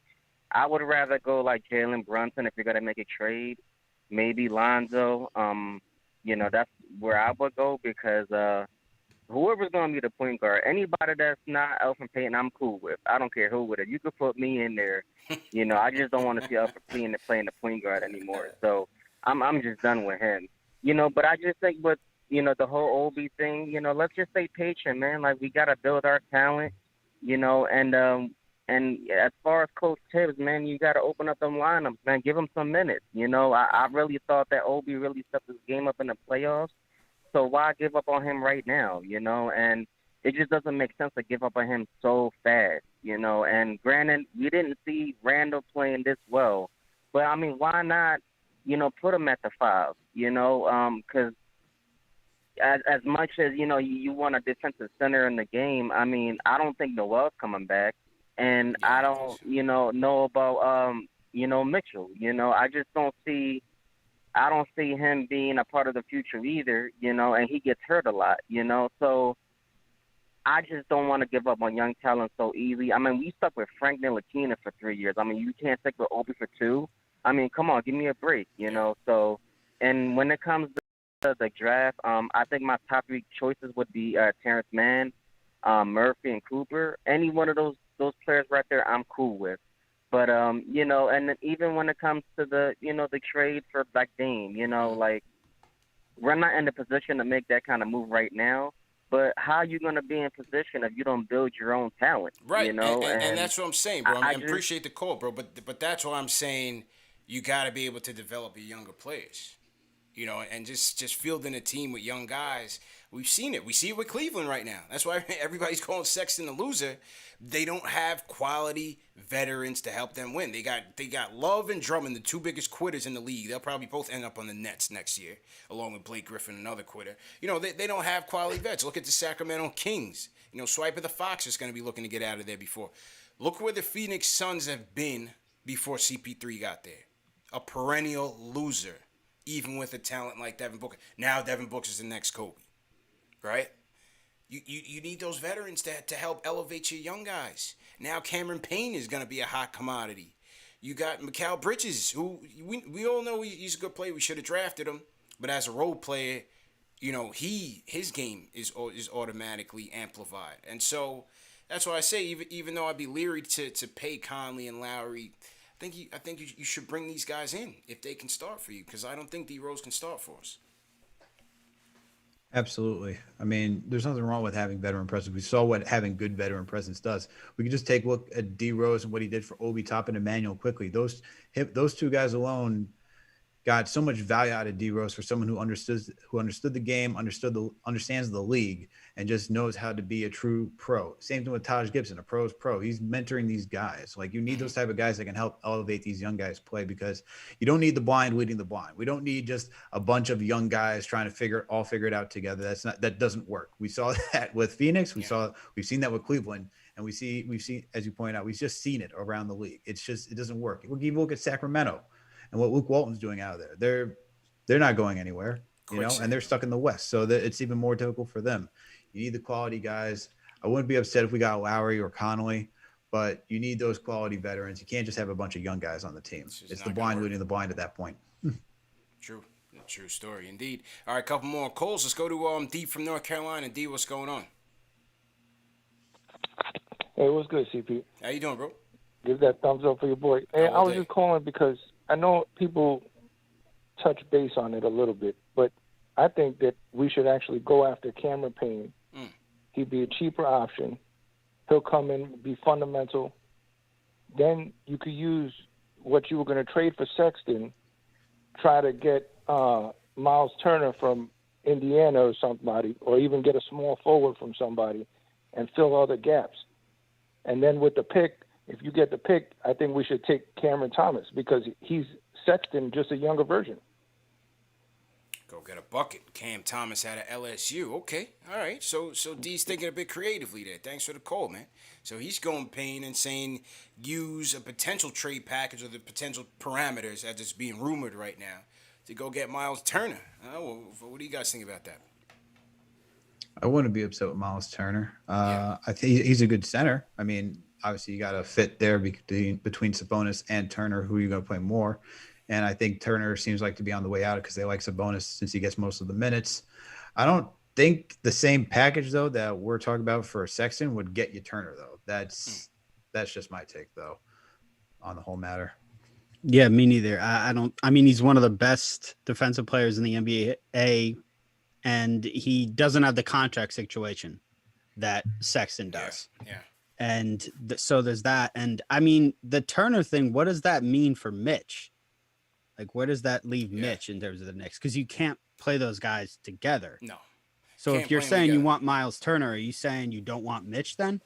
I would rather go like Jalen Brunson if you're going to make a trade. Maybe Lonzo. That's where I would go because whoever's going to be the point guard, anybody that's not Elfrid Payton, I'm cool with. I don't care who with it. You could put me in there. I just don't want to see Elfrid Payton playing the point guard anymore. So I'm just done with him. But I just think with, the whole Obi thing, let's just stay patient, man. Like, we got to build our talent, and as far as Coach Tibbs, man, you got to open up them lineups, man. Give him some minutes. I really thought that Obi really stepped his game up in the playoffs. So why give up on him right now, And it just doesn't make sense to give up on him so fast, And granted, we didn't see Randall playing this well. But, I mean, why not, put him at the 5, because as much as, you want a defensive center in the game, I mean, I don't think Noel's coming back. And I don't, know about, Mitchell. I just don't see him being a part of the future either, and he gets hurt a lot, So I just don't want to give up on young talent so easy. I mean, we stuck with Frank Ntilikina for 3 years. I mean, you can't stick with Obi for 2. I mean, come on, give me a break, So, and when it comes to the draft, I think my top 3 choices would be Terrence Mann, Murphy, and Cooper. Any one of those players right there, I'm cool with. But and then even when it comes to the the trade for like Dame, like we're not in the position to make that kind of move right now. But how are you going to be in position if you don't build your own talent? Right, and that's what I'm saying, bro. I appreciate the call, bro. But that's what I'm saying. You got to be able to develop your younger players, and just fielding a team with young guys. We've seen it. We see it with Cleveland right now. That's why everybody's calling Sexton a loser. They don't have quality veterans to help them win. They got Love and Drummond, the 2 biggest quitters in the league. They'll probably both end up on the Nets next year, along with Blake Griffin, another quitter. They don't have quality vets. Look at the Sacramento Kings. Swiper the Fox is going to be looking to get out of there before. Look where the Phoenix Suns have been before CP3 got there. A perennial loser, even with a talent like Devin Booker. Now Devin Booker's the next Kobe, right? You need those veterans to help elevate your young guys. Now Cameron Payne is going to be a hot commodity. You got Mikal Bridges, who we all know he's a good player. We should have drafted him, but as a role player, his game is automatically amplified, and so that's why I say even though I'd be leery to pay Conley and Lowry. I think you should bring these guys in if they can start for you, because I don't think D Rose can start for us. Absolutely. I mean, there's nothing wrong with having veteran presence. We saw what having good veteran presence does. We can just take a look at D Rose and what he did for Obi Toppin and Immanuel Quickley. Those 2 guys alone got so much value out of D Rose for someone who understood the game, understands the league, and just knows how to be a true pro. Same thing with Taj Gibson, a pro's pro. He's mentoring these guys. Like, you need those type of guys that can help elevate these young guys' play, because you don't need the blind leading the blind. We don't need just a bunch of young guys trying to figure it out together. That doesn't work. We saw that with Phoenix. We've seen that with Cleveland, and we've seen, as you point out, we've just seen it around the league. It doesn't work. We'll look at Sacramento and what Luke Walton's doing out of there. They're not going anywhere. and they're stuck in the West. So that it's even more difficult for them. You need the quality guys. I wouldn't be upset if we got Lowry or Connolly, but you need those quality veterans. You can't just have a bunch of young guys on the team. It's the blind leading the blind at that point. True story indeed. All right, a couple more calls. Let's go to D from North Carolina. D, what's going on? Hey, what's good, CP? How you doing, bro? Give that thumbs up for your boy. Hey, I was just calling because I know people touch base on it a little bit, but I think that we should actually go after Cameron Payne. He'd be a cheaper option. He'll come in, be fundamental. Then you could use what you were going to trade for Sexton, try to get Miles Turner from Indiana or somebody, or even get a small forward from somebody and fill all the gaps. And then with the pick, if you get the pick, I think we should take Cameron Thomas because he's Sexton, just a younger version. Go get a bucket. Cam Thomas out of LSU. Okay. All right. So D's thinking a bit creatively there. Thanks for the call, man. So he's going Payne and saying use a potential trade package or the potential parameters as it's being rumored right now to go get Miles Turner. What do you guys think about that? I wouldn't be upset with Miles Turner. I think he's a good center. I mean, obviously you got to fit there between Sabonis and Turner. Who are you going to play more? And I think Turner seems like to be on the way out because they like Sabonis since he gets most of the minutes. I don't think the same package, though, that we're talking about for Sexton would get you Turner, though. That's just my take, though, on the whole matter. Yeah, me neither. I mean, he's one of the best defensive players in the NBA, and he doesn't have the contract situation that Sexton does. Yeah. And so there's that. And, I mean, the Turner thing, what does that mean for Mitch? Like, where does that leave Mitch in terms of the Knicks? Because you can't play those guys together. No. So if you're saying you want Miles Turner, are you saying you don't want Mitch then?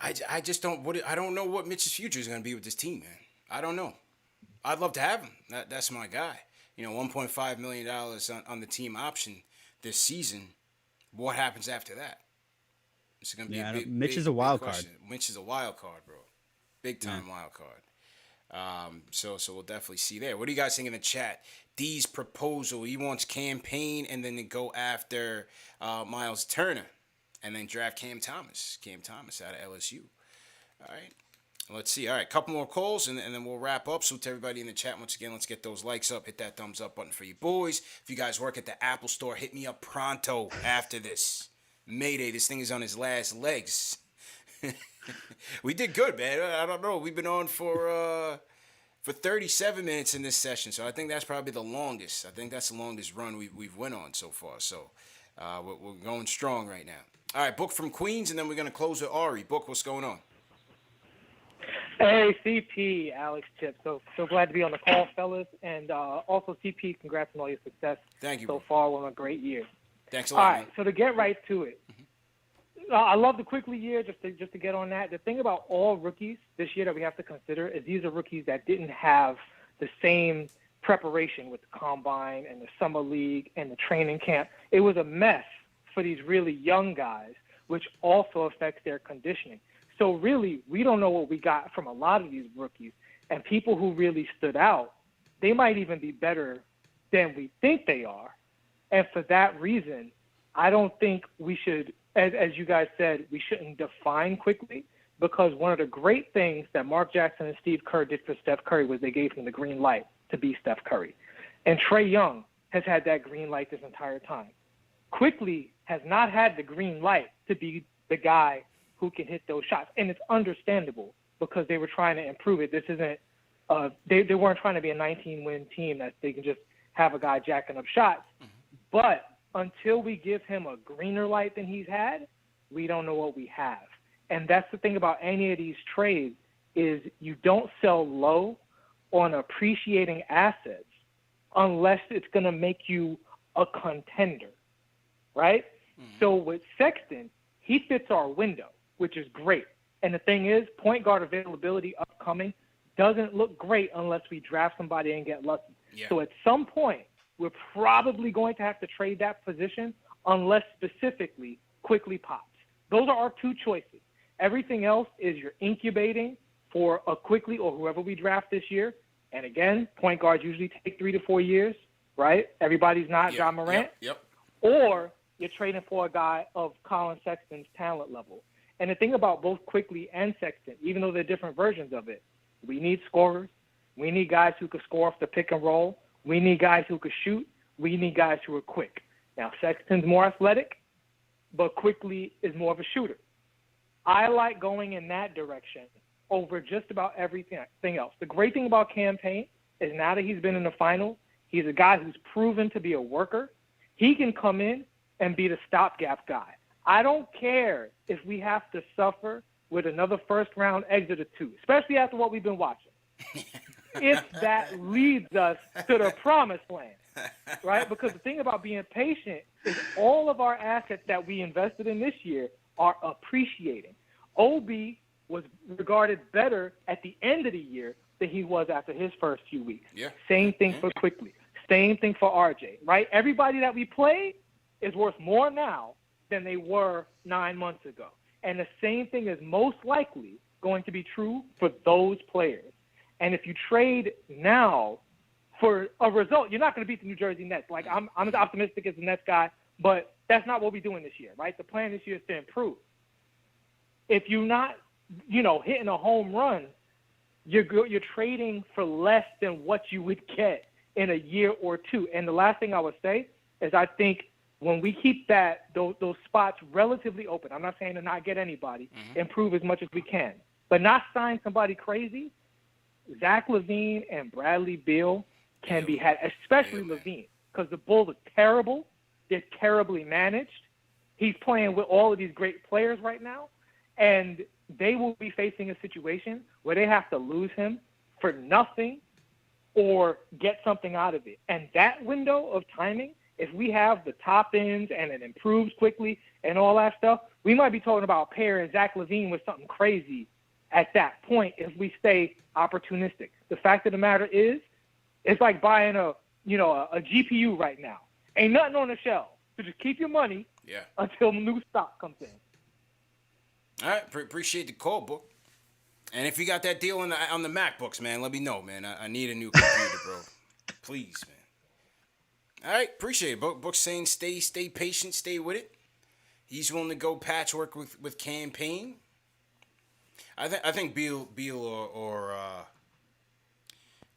I just don't. I don't know what Mitch's future is going to be with this team, man. I don't know. I'd love to have him. That's my guy. $1.5 million on the team option this season. What happens after that? It's going to be a big, Mitch is a wild card. Mitch is a wild card, bro. Big time wild card. So we'll definitely see there. What do you guys think in the chat? D's proposal. He wants Cam Payne and then to go after Miles Turner and then draft Cam Thomas. Cam Thomas out of LSU. All right. Let's see. All right. Couple more calls and then we'll wrap up. So to everybody in the chat, once again, let's get those likes up. Hit that thumbs up button for you boys. If you guys work at the Apple Store, hit me up pronto after this. Mayday. This thing is on his last legs. We did good, man. I don't know. We've been on for 37 minutes in this session, so I think that's probably the longest. I think that's the longest run we've went on so far. So we're going strong right now. All right, Book from Queens, and then we're going to close with Ari. Book, what's going on? Hey, CP, Alex Chip. So glad to be on the call, fellas. And also, CP, congrats on all your success. Thank you. So far, we're on a great year. Thanks a lot, All right, man. so to get right to it, I love the Quickley year, just to get on that. The thing about all rookies this year that we have to consider is these are rookies that didn't have the same preparation with the combine and the summer league and the training camp. It was a mess for these really young guys, which also affects their conditioning. So really, we don't know what we got from a lot of these rookies. And people who really stood out, they might even be better than we think they are. And for that reason, I don't think we should, as you guys said, we shouldn't define Quickley, because one of the great things that Mark Jackson and Steve Kerr did for Steph Curry was they gave him the green light to be Steph Curry. And Trae Young has had that green light this entire time. Quickley has not had the green light to be the guy who can hit those shots. And it's understandable because they were trying to improve it. This isn't they weren't trying to be a 19-win team that they can just have a guy jacking up shots. But until we give him a greener light than he's had, we don't know what we have. And that's the thing about any of these trades is you don't sell low on appreciating assets unless it's going to make you a contender, right? So with Sexton, he fits our window, which is great. And the thing is, point guard availability upcoming doesn't look great unless we draft somebody and get lucky. Yeah. So at some point, we're probably going to have to trade that position unless specifically Quickley pops. Those are our two choices. Everything else is you're incubating for a Quickley or whoever we draft this year. And again, point guards usually take 3 to 4 years. right? Everybody's not Yeah, John Morant. Yep. Or you're trading for a guy of Collin Sexton's talent level. And the thing about both Quickley and Sexton, even though they're different versions of it, we need scorers. We need guys who can score off the pick and roll. We need guys who can shoot. We need guys who are quick. Now, Sexton's more athletic, but Quickley is more of a shooter. I like going in that direction over just about everything else. The great thing about Cam Payne is now that he's been in the finals, he's a guy who's proven to be a worker. He can come in and be the stopgap guy. I don't care if we have to suffer with another first-round exit or two, especially after what we've been watching. If that leads us to the promised land, right? Because the thing about being patient is all of our assets that we invested in this year are appreciating. Obi was regarded better at the end of the year than he was after his first few weeks. Yeah. Same thing for Quickley. Same thing for RJ, right? Everybody that we played is worth more now than they were 9 months ago. And the same thing is most likely going to be true for those players. And if you trade now for a result, you're not going to beat the New Jersey Nets. Like, I'm as optimistic as the Nets guy, but that's not what we're doing this year, right? The plan this year is to improve. If you're not, hitting a home run, you're trading for less than what you would get in a year or two. And the last thing I would say is I think when we keep those spots relatively open, I'm not saying to not get anybody, improve as much as we can, but not sign somebody crazy. Zach LaVine and Bradley Beal can be had, especially LaVine, because the Bulls are terrible. They're terribly managed. He's playing with all of these great players right now, and they will be facing a situation where they have to lose him for nothing or get something out of it. And that window of timing, if we have the top ends and it improves quickly and all that stuff, we might be talking about pairing Zach LaVine with something crazy at that point if we stay opportunistic. The fact of the matter is, it's like buying a GPU right now. Ain't nothing on the shelf. So just keep your money until new stock comes in. All right, appreciate the call, Book. And if you got that deal on the MacBooks, man, let me know, man. I need a new computer, bro. Please, man. All right, appreciate it. Book's saying stay patient, stay with it. He's willing to go patchwork with Cam Payne. I think Beal or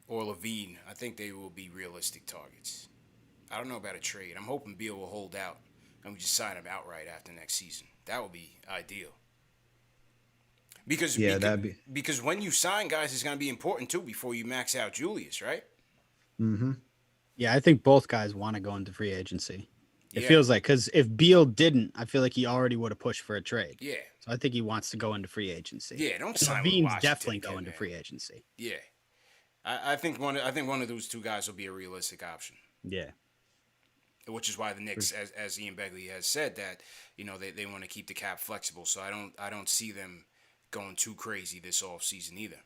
Levine, I think they will be realistic targets. I don't know about a trade. I'm hoping Beal will hold out and we just sign him outright after next season. That would be ideal. Because when you sign guys, it's going to be important too before you max out Julius, right? Mm-hmm. Yeah, I think both guys want to go into free agency. It feels like, because if Beal didn't, I feel like he already would have pushed for a trade. Yeah. So I think he wants to go into free agency. Yeah, don't sign Levine's with Washington. definitely going to free agency. Yeah, I think one of those two guys will be a realistic option. Yeah. Which is why the Knicks, as Ian Begley has said, that they want to keep the cap flexible. So I don't see them going too crazy this offseason either.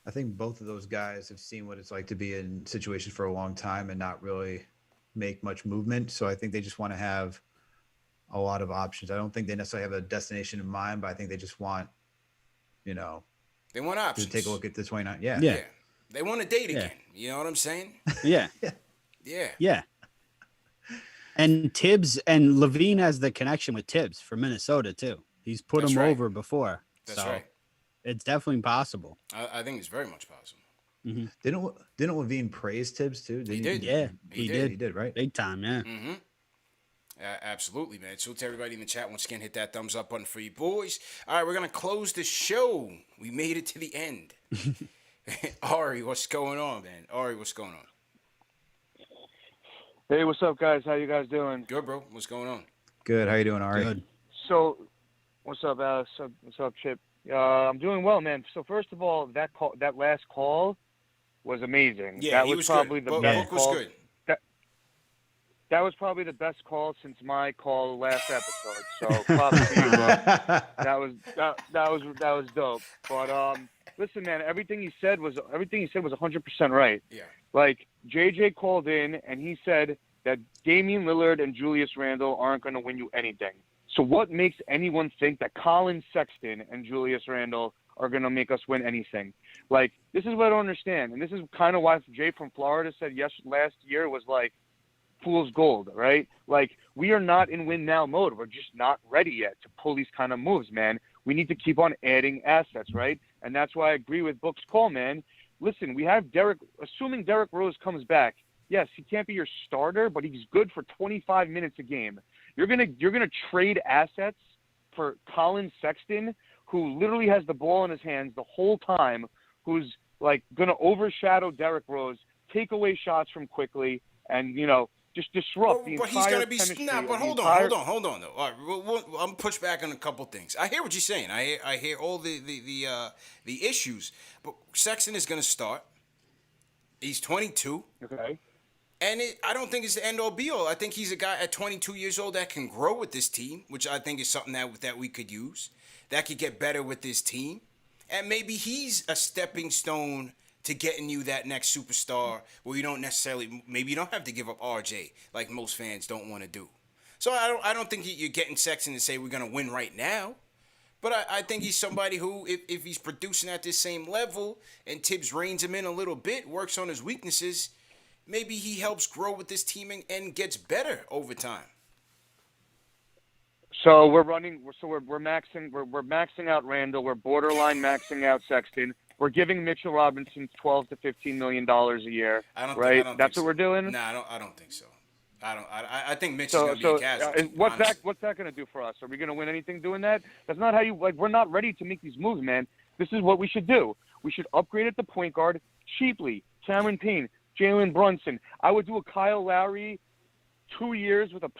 I think both of those guys have seen what it's like to be in situations for a long time and not really make much movement. So I think they just want to have a lot of options. I don't think they necessarily have a destination in mind, but I think they just want, they want options. To take a look at the 29. Yeah. Yeah. They want to date again. You know what I'm saying? Yeah. Yeah. Yeah. And Tibbs and Levine has the connection with Tibbs for Minnesota too. He's put him over before. That's right. It's definitely possible. I think it's very much possible. Mm-hmm. Didn't Levine praise Tibbs too? He did. Yeah, he did. He did, right? Big time, yeah. Mm-hmm. Absolutely, man. So to everybody in the chat, once again, hit that thumbs up button for you boys. All right, we're going to close the show. We made it to the end. Ari, what's going on, man? Ari, what's going on? Hey, what's up, guys? How you guys doing? Good, bro. What's going on? Good. How you doing, Ari? Good. So, what's up, Alex? What's up, Chip? I'm doing well, man. So first of all, that last call was amazing. Yeah, that was probably good. the best was call. Good. That was probably the best call since my call last episode. So props to you, bro. That was dope. But listen, man, everything he said was 100% right. Yeah. Like JJ called in and he said that Damian Lillard and Julius Randle aren't going to win you anything. So what makes anyone think that Collin Sexton and Julius Randle are going to make us win anything. Like, this is what I don't understand. And this is kind of why Jay from Florida said last year was like fool's gold, right? Like, we are not in win now mode. We're just not ready yet to pull these kind of moves, man. We need to keep on adding assets, right? And that's why I agree with Book's call, man. Listen, we have assuming Derrick Rose comes back. Yes, he can't be your starter, but he's good for 25 minutes a game. You're gonna trade assets for Collin Sexton, who literally has the ball in his hands the whole time, who's like gonna overshadow Derrick Rose, take away shots from Quickly, and just disrupt the entire. But he's gonna be But hold on though. All right, I'm push back on a couple things. I hear what you're saying. I hear all the issues, but Sexton is gonna start. He's 22. Okay. And I don't think it's the end all be all. I think he's a guy at 22 years old that can grow with this team, which I think is something that we could use, that could get better with this team. And maybe he's a stepping stone to getting you that next superstar where you don't necessarily, maybe you don't have to give up RJ like most fans don't want to do. So I don't think you're getting Sexton to say we're going to win right now. But I think he's somebody who, if he's producing at this same level and Tibbs reins him in a little bit, works on his weaknesses, maybe he helps grow with this team and gets better over time. So we're maxing out Randall. We're borderline maxing out Sexton. We're giving Mitchell Robinson $12 to $15 million a year. That's what we're doing. No, I don't think so. I think Mitch is going to be a casualty. What's that going to do for us? Are we going to win anything doing that? That's not how you like. We're not ready to make these moves, man. This is what we should do. We should upgrade at the point guard cheaply. Cameron Payne, Jalen Brunson. I would do a Kyle Lowry 2 years with a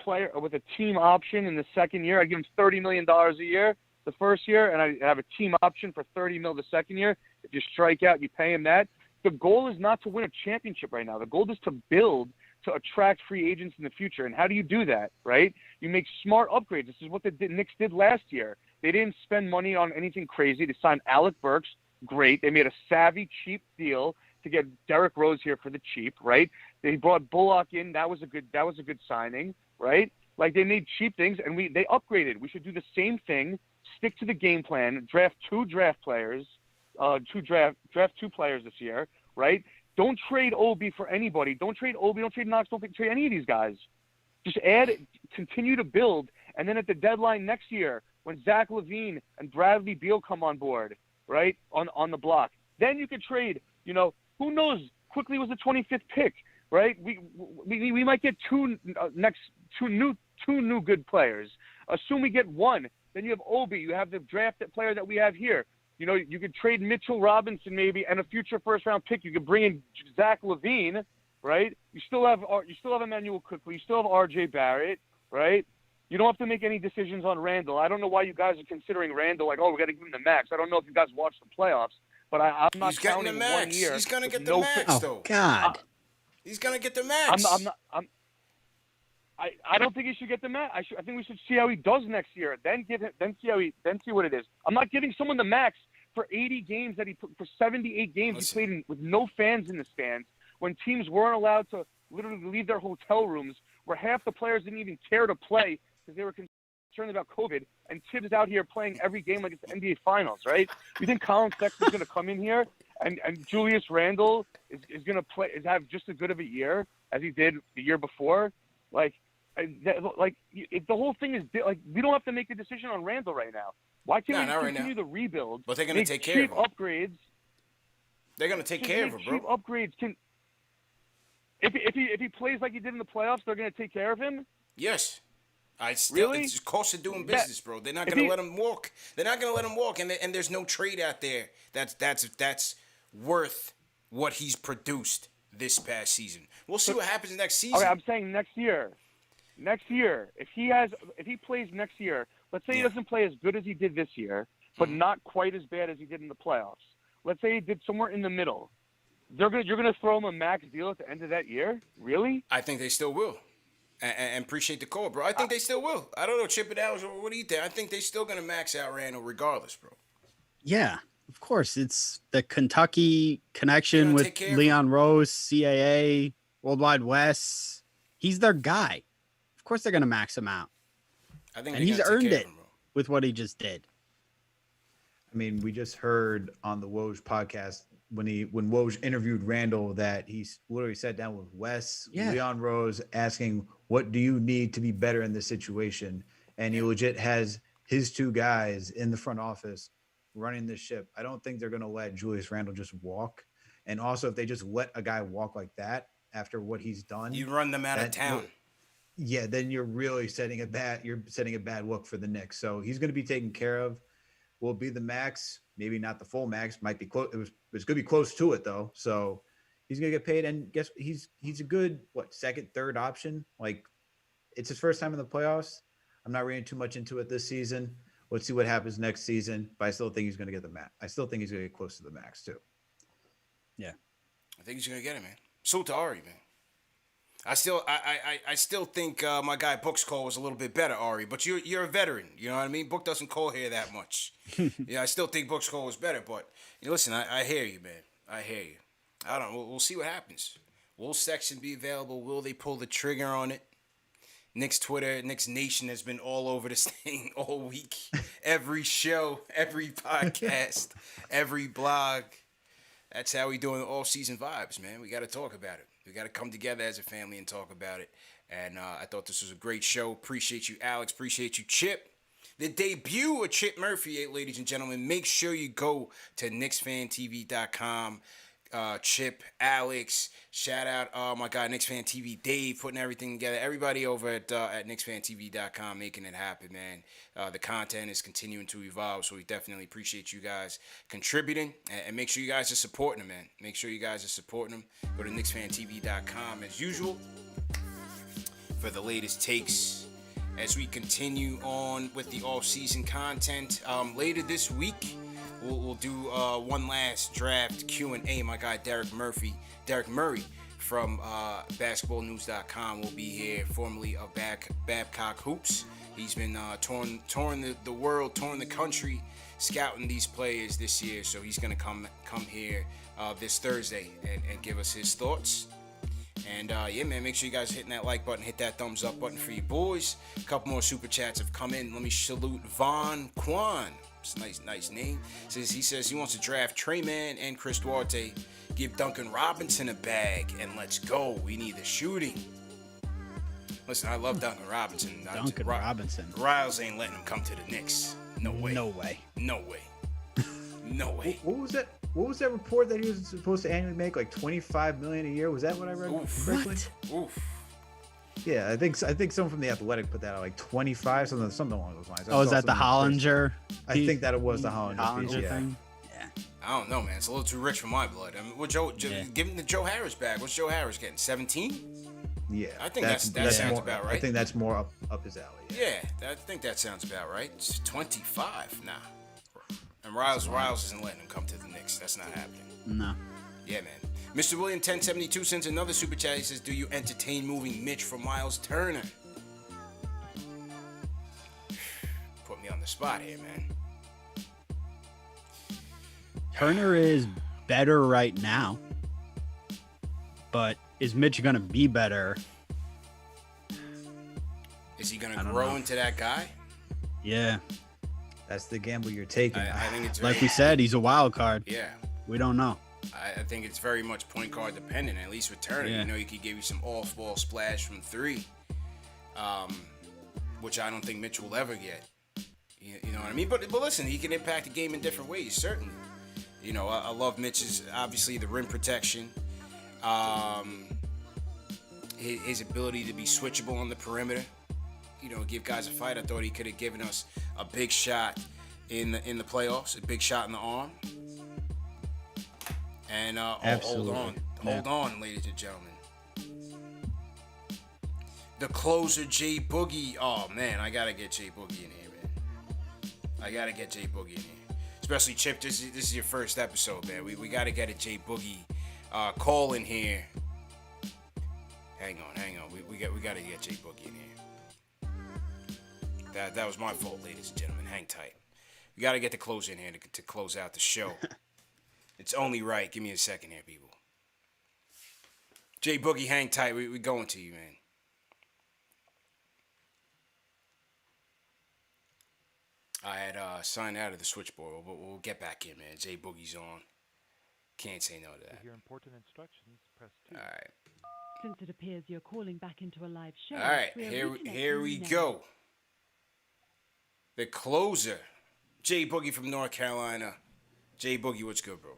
team option in the second year. I'd give him $30 million a year the first year, and I have a team option for $30 million the second year. If you strike out, you pay him that. The goal is not to win a championship right now. The goal is to build to attract free agents in the future. And how do you do that, right? You make smart upgrades. This is what the Knicks did last year. They didn't spend money on anything crazy. They signed Alec Burks. Great. They made a savvy, cheap deal to get Derrick Rose here for the cheap, right? They brought Bullock in. That was a good signing, right? Like, they made cheap things, and they upgraded. We should do the same thing. Stick to the game plan. Draft two players this year, right? Don't trade Obi for anybody. Don't trade Obi. Don't trade Knox. Don't trade any of these guys. Just continue to build, and then at the deadline next year, when Zach LaVine and Bradley Beal come on board, right, on the block, then you could trade. Who knows? Quickly was the 25th pick, right? We might get two new good players. Assume we get one. Then you have Obi. You have the drafted player that we have here. You could trade Mitchell Robinson maybe and a future first-round pick. You could bring in Zach LaVine, right? You still have Immanuel Quickly. You still have R.J. Barrett, right? You don't have to make any decisions on Randall. I don't know why you guys are considering Randall like, we got to give him the max. I don't know if you guys watched the playoffs, but I'm not counting 1 year. He's going to get the max, though. Oh, God. He's going to get the max. I don't think he should get the max. I think we should see how he does next year. Then see what it is. I'm not giving someone the max for 80 games for 78 games he played with no fans in the stands, when teams weren't allowed to literally leave their hotel rooms, where half the players didn't even care to play because they were concerned about COVID, and Tibbs is out here playing every game like it's the NBA Finals, right? You think Collin Sexton is going to come in here and Julius Randle is going to have just as good of a year as he did the year before? If the whole thing is we don't have to make a decision on Randall right now. Why can't we continue the rebuild? But they're going to take care of him. Upgrades. They're going to take care of him, bro. Cheap upgrades if he plays like he did in the playoffs, they're going to take care of him. Yes. Really? It's cost of doing business, bro. They're not going to let him walk. They're not going to let him walk, and there's no trade out there that's worth what he's produced this past season. We'll see what happens next season. Okay, I'm saying next year. Next year, if he plays next year, let's say he doesn't play as good as he did this year, but not quite as bad as he did in the playoffs. Let's say he did somewhere in the middle. You're gonna throw him a max deal at the end of that year? Really? I think they still will. And appreciate the call, bro. I think they still will. I don't know, Chip it out. What do you think? I think they still gonna max out Randall regardless, bro. Yeah, of course. It's the Kentucky connection with Leon Rose, CAA, Worldwide West. He's their guy. Of course they're going to max him out. I think and he's earned it with what he just did. I mean, we just heard on the Woj podcast when Woj interviewed Randall that he literally sat down with Wes, Leon Rose, asking, "What do you need to be better in this situation?" And he legit has his two guys in the front office running this ship. I don't think they're going to let Julius Randle just walk. And also, if they just let a guy walk like that after what he's done, you run them out of town. Yeah, then you're really setting a bad look for the Knicks. So he's going to be taken care of. Will be the max, maybe not the full max. Might be close. It's going to be close to it though. So he's going to get paid. And guess he's a good second, third option. Like it's his first time in the playoffs. I'm not reading too much into it this season. Let's see what happens next season. But I still think he's going to get the max. I still think he's going to get close to the max too. Yeah, I think he's going to get it, man. So to Ari, man. I still think my guy Book's call was a little bit better, Ari. But you're a veteran, you know what I mean. Book doesn't call here that much. Yeah, I still think Book's call was better. But listen, I hear you, man. I hear you. I don't know. We'll see what happens. Will Sexton be available? Will they pull the trigger on it? Knicks Twitter, Knicks Nation has been all over this thing all week. Every show, every podcast, every blog. That's how we doing the all-season vibes, man. We got to talk about it. We got to come together as a family and talk about it. And I thought this was a great show. Appreciate you, Alex. Appreciate you, Chip. The debut of Chip Murphy, ladies and gentlemen. Make sure you go to KnicksFanTV.com. Chip, Alex, shout out my guy KnicksFanTV, Dave, putting everything together. Everybody over at KnicksFanTV.com making it happen, man. The content is continuing to evolve, so we definitely appreciate you guys contributing. And make sure you guys are supporting them, man. Make sure you guys are supporting them. Go to KnicksFanTV.com as usual for the latest takes as we continue on with the off-season content. Later this week, We'll do one last draft Q&A. My guy Derek Murray from basketballnews.com will be here, formerly of Babcock Hoops. He's been touring the world, touring the country, scouting these players this year. So he's going to come here this Thursday and give us his thoughts. And yeah, man, make sure you guys are hitting that like button, hit that thumbs up button for you boys. A couple more super chats have come in. Let me salute Von Quan. It's a nice name. He says he wants to draft Trey Mann and Chris Duarte. Give Duncan Robinson a bag and let's go. We need the shooting. Listen, I love Duncan Robinson. Robinson. Riles ain't letting him come to the Knicks. No way. No way. No way. No way. What was that? What was that report that he was supposed to annually make like $25 million a year? Was that what I read correctly? Oof. Yeah, I think someone from the Athletic put that out like 25, something along those lines. Oh, is that the Hollinger? I think that it was the Hollinger piece, thing. Yeah. I don't know, man. It's a little too rich for my blood. I mean, give him the Joe Harris bag. What's Joe Harris getting? 17? Yeah, I think that sounds more, about right. I think that's more up his alley. Yeah, I think that sounds about right. It's 25, nah. And Riles isn't letting him come to the Knicks. That's not happening. No. Yeah, man. Mr. William 1072 sends another super chat. He says, "Do you entertain moving Mitch for Miles Turner?" Put me on the spot here, man. Turner is better right now, but is Mitch gonna be better? Is he gonna grow into that guy? Yeah, that's the gamble you're taking. I think it's like we said, he's a wild card. Yeah, we don't know. I think it's very much point guard dependent, at least with Turner. Yeah. You know, he could give you some off-ball splash from three, which I don't think Mitch will ever get. You know what I mean? But listen, he can impact the game in different ways, certainly. You know, I love Mitch's, obviously, the rim protection. His ability to be switchable on the perimeter. You know, give guys a fight. I thought he could have given us a big shot in the playoffs, a big shot in the arm. And hold on, ladies and gentlemen. The closer, J-Boogie. Oh, man, I got to get J-Boogie in here, man. I got to get J-Boogie in here. Especially, Chip, this is your first episode, man. We got to get a J-Boogie call in here. Hang on. We got to get J-Boogie in here. That was my fault, ladies and gentlemen. Hang tight. We got to get the closer in here to close out the show. It's only right. Give me a second here, people. J-Boogie, hang tight. We going to you, man. I had signed out of the switchboard. We'll get back in, man. J-Boogie's on. Can't say no to that. To hear important instructions, press 2. All right. Since it appears you're calling back into a live show, All right, we are here we reconnecting now. go. The closer, J-Boogie from North Carolina. J-Boogie, what's good, bro?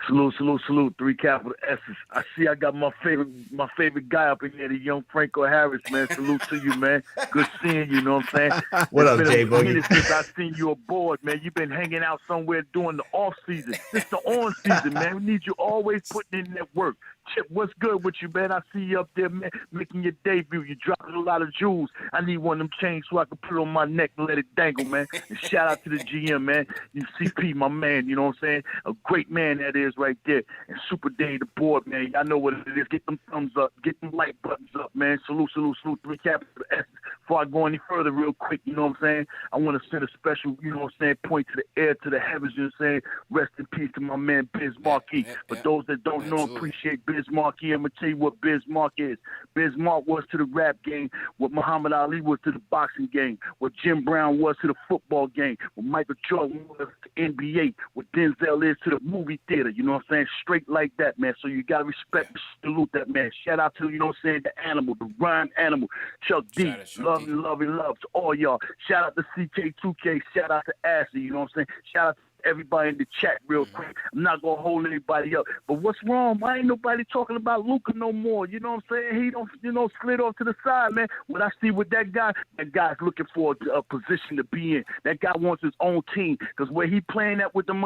Salute. 3 capital S's. I see I got my favorite guy up in here, the young Franco Harris, man. Salute to you, man. Good seeing you, know what I'm saying? What up, J It's been a minute Boogie? since I seen you aboard, man. You've been hanging out somewhere during the off season. It's the on season, man. We need you always putting in that work. Chip, what's good with you, man? I see you up there, man, making your debut. You dropping a lot of jewels. I need one of them chains so I can put it on my neck and let it dangle, man. And shout out to the GM, man. You CP, my man, you know what I'm saying? A great man that is right there. And Super Day, the board, man. Y'all know what it is. Get them thumbs up. Get them like buttons up, man. Salute. 3 capital S. Before I go any further real quick, you know what I'm saying? I want to send a special, you know what I'm saying, point to the air, to the heavens, you know what I'm saying? Rest in peace to my man, Biz Markie. For those that don't know, appreciate Biz Markie. I'm going to tell you what Biz Mark is. Biz Mark was to the rap game what Muhammad Ali was to the boxing game, what Jim Brown was to the football game, what Michael Jordan was to the NBA, what Denzel is to the movie theater, you know what I'm saying? Straight like that, man. So you got to respect, salute that, man. Shout out to, you know what I'm saying, the animal, the rhyme animal, Chuck D. Love to all y'all. Shout out to CK2K. Shout out to Ashley, you know what I'm saying? Shout out to everybody in the chat real quick. I'm not gonna hold anybody up. But what's wrong? Why ain't nobody talking about Luka no more? You know what I'm saying? He don't, slid off to the side, man. What I see with that guy's looking for a position to be in. That guy wants his own team. Because where he playing at with them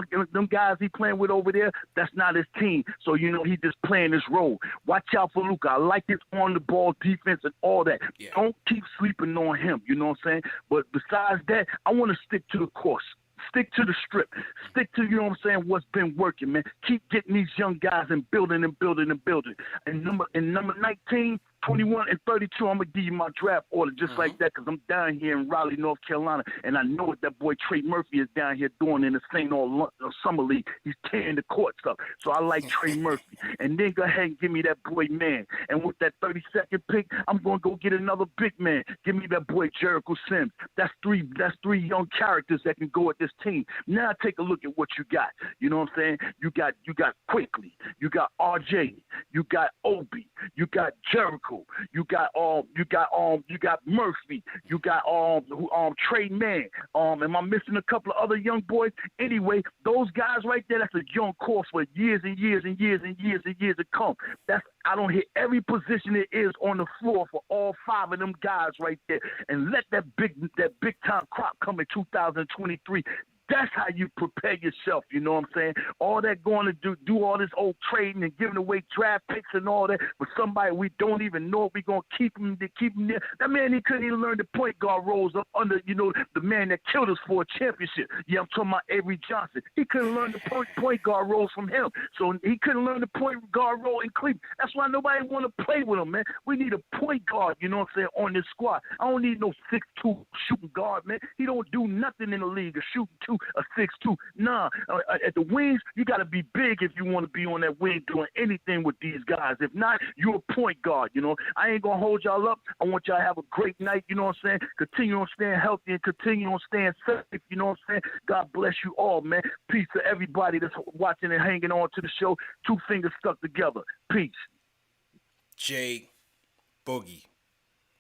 guys he playing with over there, that's not his team. So, he just playing his role. Watch out for Luka. I like his on-the-ball defense and all that. Yeah. Don't keep sleeping on him, you know what I'm saying? But besides that, I want to stick to the course. Stick to the strip. Stick to, you know what I'm saying, what's been working, man. Keep getting these young guys and building. And number 19, 21, and 32, I'm going to give you my draft order just like that because I'm down here in Raleigh, North Carolina, and I know what that boy Trey Murphy is down here doing in the St. All Summer League. He's tearing the courts up. So I like Trey Murphy. And then go ahead and give me that boy, man. And with that 32nd pick, I'm going to go get another big man. Give me that boy Jericho Sims. That's three young characters that can go with this team. Now take a look at what you got. You know what I'm saying? You got Quickly. You got RJ. You got Obi. You got Jericho. You got Murphy. You got Trey Mann. Am I missing a couple of other young boys? Anyway, those guys right there, that's a young course for years and years and years and years and years to come. I don't hit every position it is on the floor for all 5 of them guys right there, and let that big time crop come in 2023. That's how you prepare yourself, you know what I'm saying? All that going to do all this old trading and giving away draft picks and all that with somebody we don't even know if we're going to keep him there. That man, he couldn't even learn the point guard roles up under, the man that killed us for a championship. Yeah, I'm talking about Avery Johnson. He couldn't learn the point guard roles from him. So he couldn't learn the point guard role in Cleveland. That's why nobody want to play with him, man. We need a point guard, you know what I'm saying, on this squad. I don't need no 6'2" shooting guard, man. He don't do nothing in the league, a shooting 2, a 6'2". Nah, at the wings, you got to be big if you want to be on that wing doing anything with these guys. If not, you're a point guard, I ain't going to hold y'all up. I want y'all to have a great night, you know what I'm saying? Continue on staying healthy and continue on staying safe, you know what I'm saying? God bless you all, man. Peace to everybody that's watching and hanging on to the show. 2 fingers stuck together. Peace. J-Boogie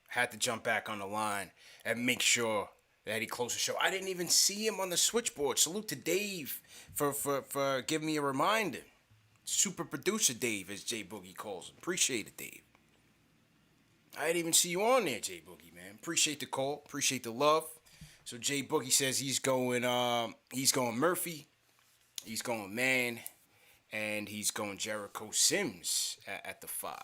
had to jump back on the line and make sure that he closed the show. I didn't even see him on the switchboard. Salute to Dave for giving me a reminder. Super producer Dave, as J-Boogie calls him. Appreciate it, Dave. I didn't even see you on there, J-Boogie, man. Appreciate the call. Appreciate the love. So J-Boogie says he's going Murphy, he's going Mann, and he's going Jericho Sims at the 5.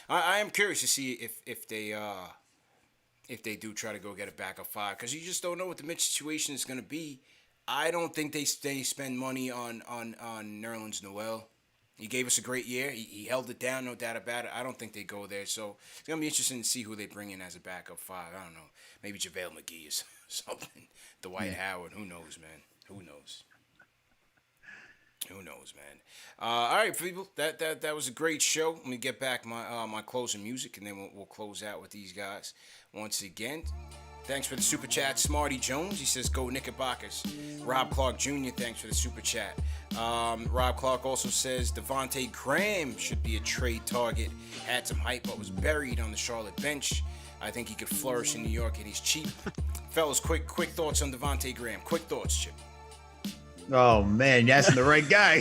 I am curious to see if they do try to go get a backup 5, because you just don't know what the mid situation is going to be. I don't think they spend money on Nerlens Noel. He gave us a great year. He held it down, no doubt about it. I don't think they go there. So it's going to be interesting to see who they bring in as a backup 5. I don't know. Maybe JaVale McGee or something. Dwight Howard. Who knows, man? Who knows? Who knows, man? All right, people. That was a great show. Let me get back my closing music, and then we'll close out with these guys once again. Thanks for the super chat, Smarty Jones. He says, "Go Knickerbockers." Rob Clark Jr. Thanks for the super chat. Rob Clark also says Devontae Graham should be a trade target. Had some hype, but was buried on the Charlotte bench. I think he could flourish in New York, and he's cheap. Fellas, quick thoughts on Devontae Graham. Quick thoughts, Chip. Oh man, you're asking the right guy.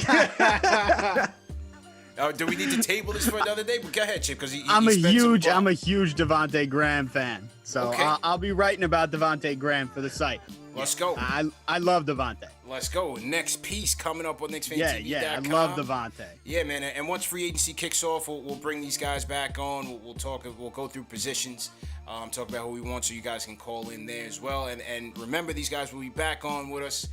Do we need to table this for another day? But go ahead, Chip, because I'm a huge Devontae Graham fan, so Okay. I'll be writing about Devontae Graham for the site. Let's go. I love Devontae. Let's go. Next piece coming up on KnicksFanTV.com. Yeah, I love Devontae. Yeah, man. And once free agency kicks off, we'll bring these guys back on. We'll talk. We'll go through positions. Talk about who we want, so you guys can call in there as well. And remember, these guys will be back on with us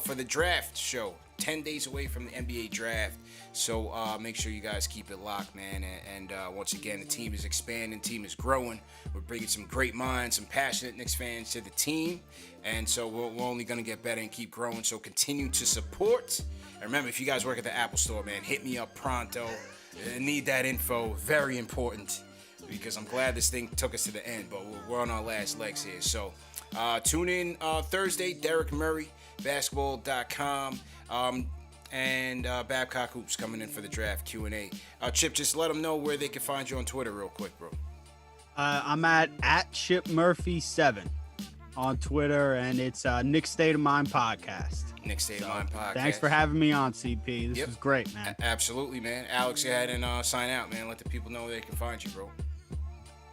for the draft show. 10 days away from the NBA draft. So make sure you guys keep it locked, man. And once again, the team is expanding, team is growing. We're bringing some great minds, some passionate Knicks fans to the team. And so we're only going to get better and keep growing. So continue to support. And remember, if you guys work at the Apple Store, man, hit me up pronto. I need that info. Very important. Because I'm glad this thing took us to the end. But we're on our last legs here. So tune in Thursday, Derek Murray, basketball.com. And Babcock Hoops coming in for the draft Q&A. Chip, just let them know where they can find you on Twitter real quick, bro. I'm at ChipMurphy7 on Twitter, and it's Knicks State of Mind podcast. Knicks State of Mind podcast. Thanks for having me on, CP. This was great, man. Absolutely, man. Alex, go ahead and sign out, man. Let the people know where they can find you, bro.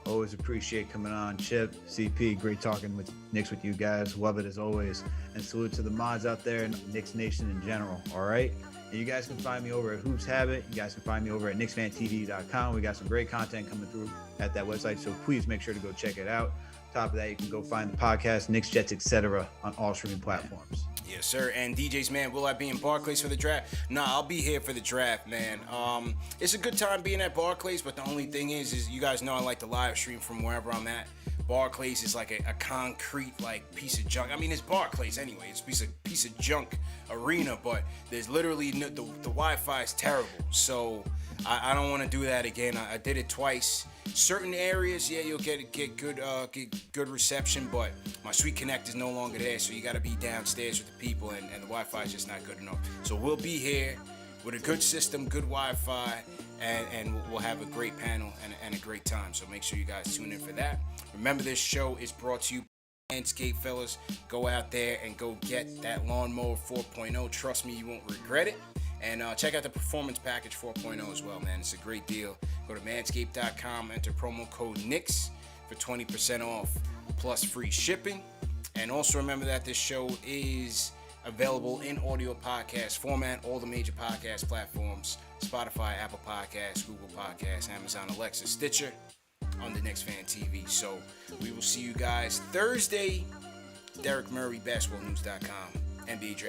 Always appreciate coming on, Chip, CP. Great talking with Knicks with you guys. Love it as always. And salute to the mods out there and Knicks Nation in general. All right. And you guys can find me over at Hoops Habit. You guys can find me over at KnicksFanTV.com. We got some great content coming through at that website. So please make sure to go check it out. Top of that, you can go find the podcast, Knicks Jets, etc. on all streaming platforms. Yes, sir. And DJs, man, will I be in Barclays for the draft? Nah, I'll be here for the draft, man. It's a good time being at Barclays, but the only thing is you guys know I like to live stream from wherever I'm at. Barclays is like a concrete piece of junk. I mean, it's Barclays anyway. It's a piece of junk arena, but there's literally the Wi-Fi is terrible. So I don't want to do that again. I did it twice. Certain areas, yeah, you'll get good reception, but my Sweet Connect is no longer there, so you got to be downstairs with the people, and the Wi-Fi is just not good enough. So we'll be here with a good system, good Wi-Fi, and we'll have a great panel and a great time. So make sure you guys tune in for that. Remember, this show is brought to you by Manscaped, fellas. Go out there and go get that Lawnmower 4.0. Trust me, you won't regret it. And check out the Performance Package 4.0 as well, man. It's a great deal. Go to manscaped.com, enter promo code Knicks for 20% off plus free shipping. And also remember that this show is available in audio podcast format, all the major podcast platforms, Spotify, Apple Podcasts, Google Podcasts, Amazon Alexa, Stitcher, on the Knicks Fan TV. So we will see you guys Thursday. Derek Murray, basketballnews.com, NBA Draft.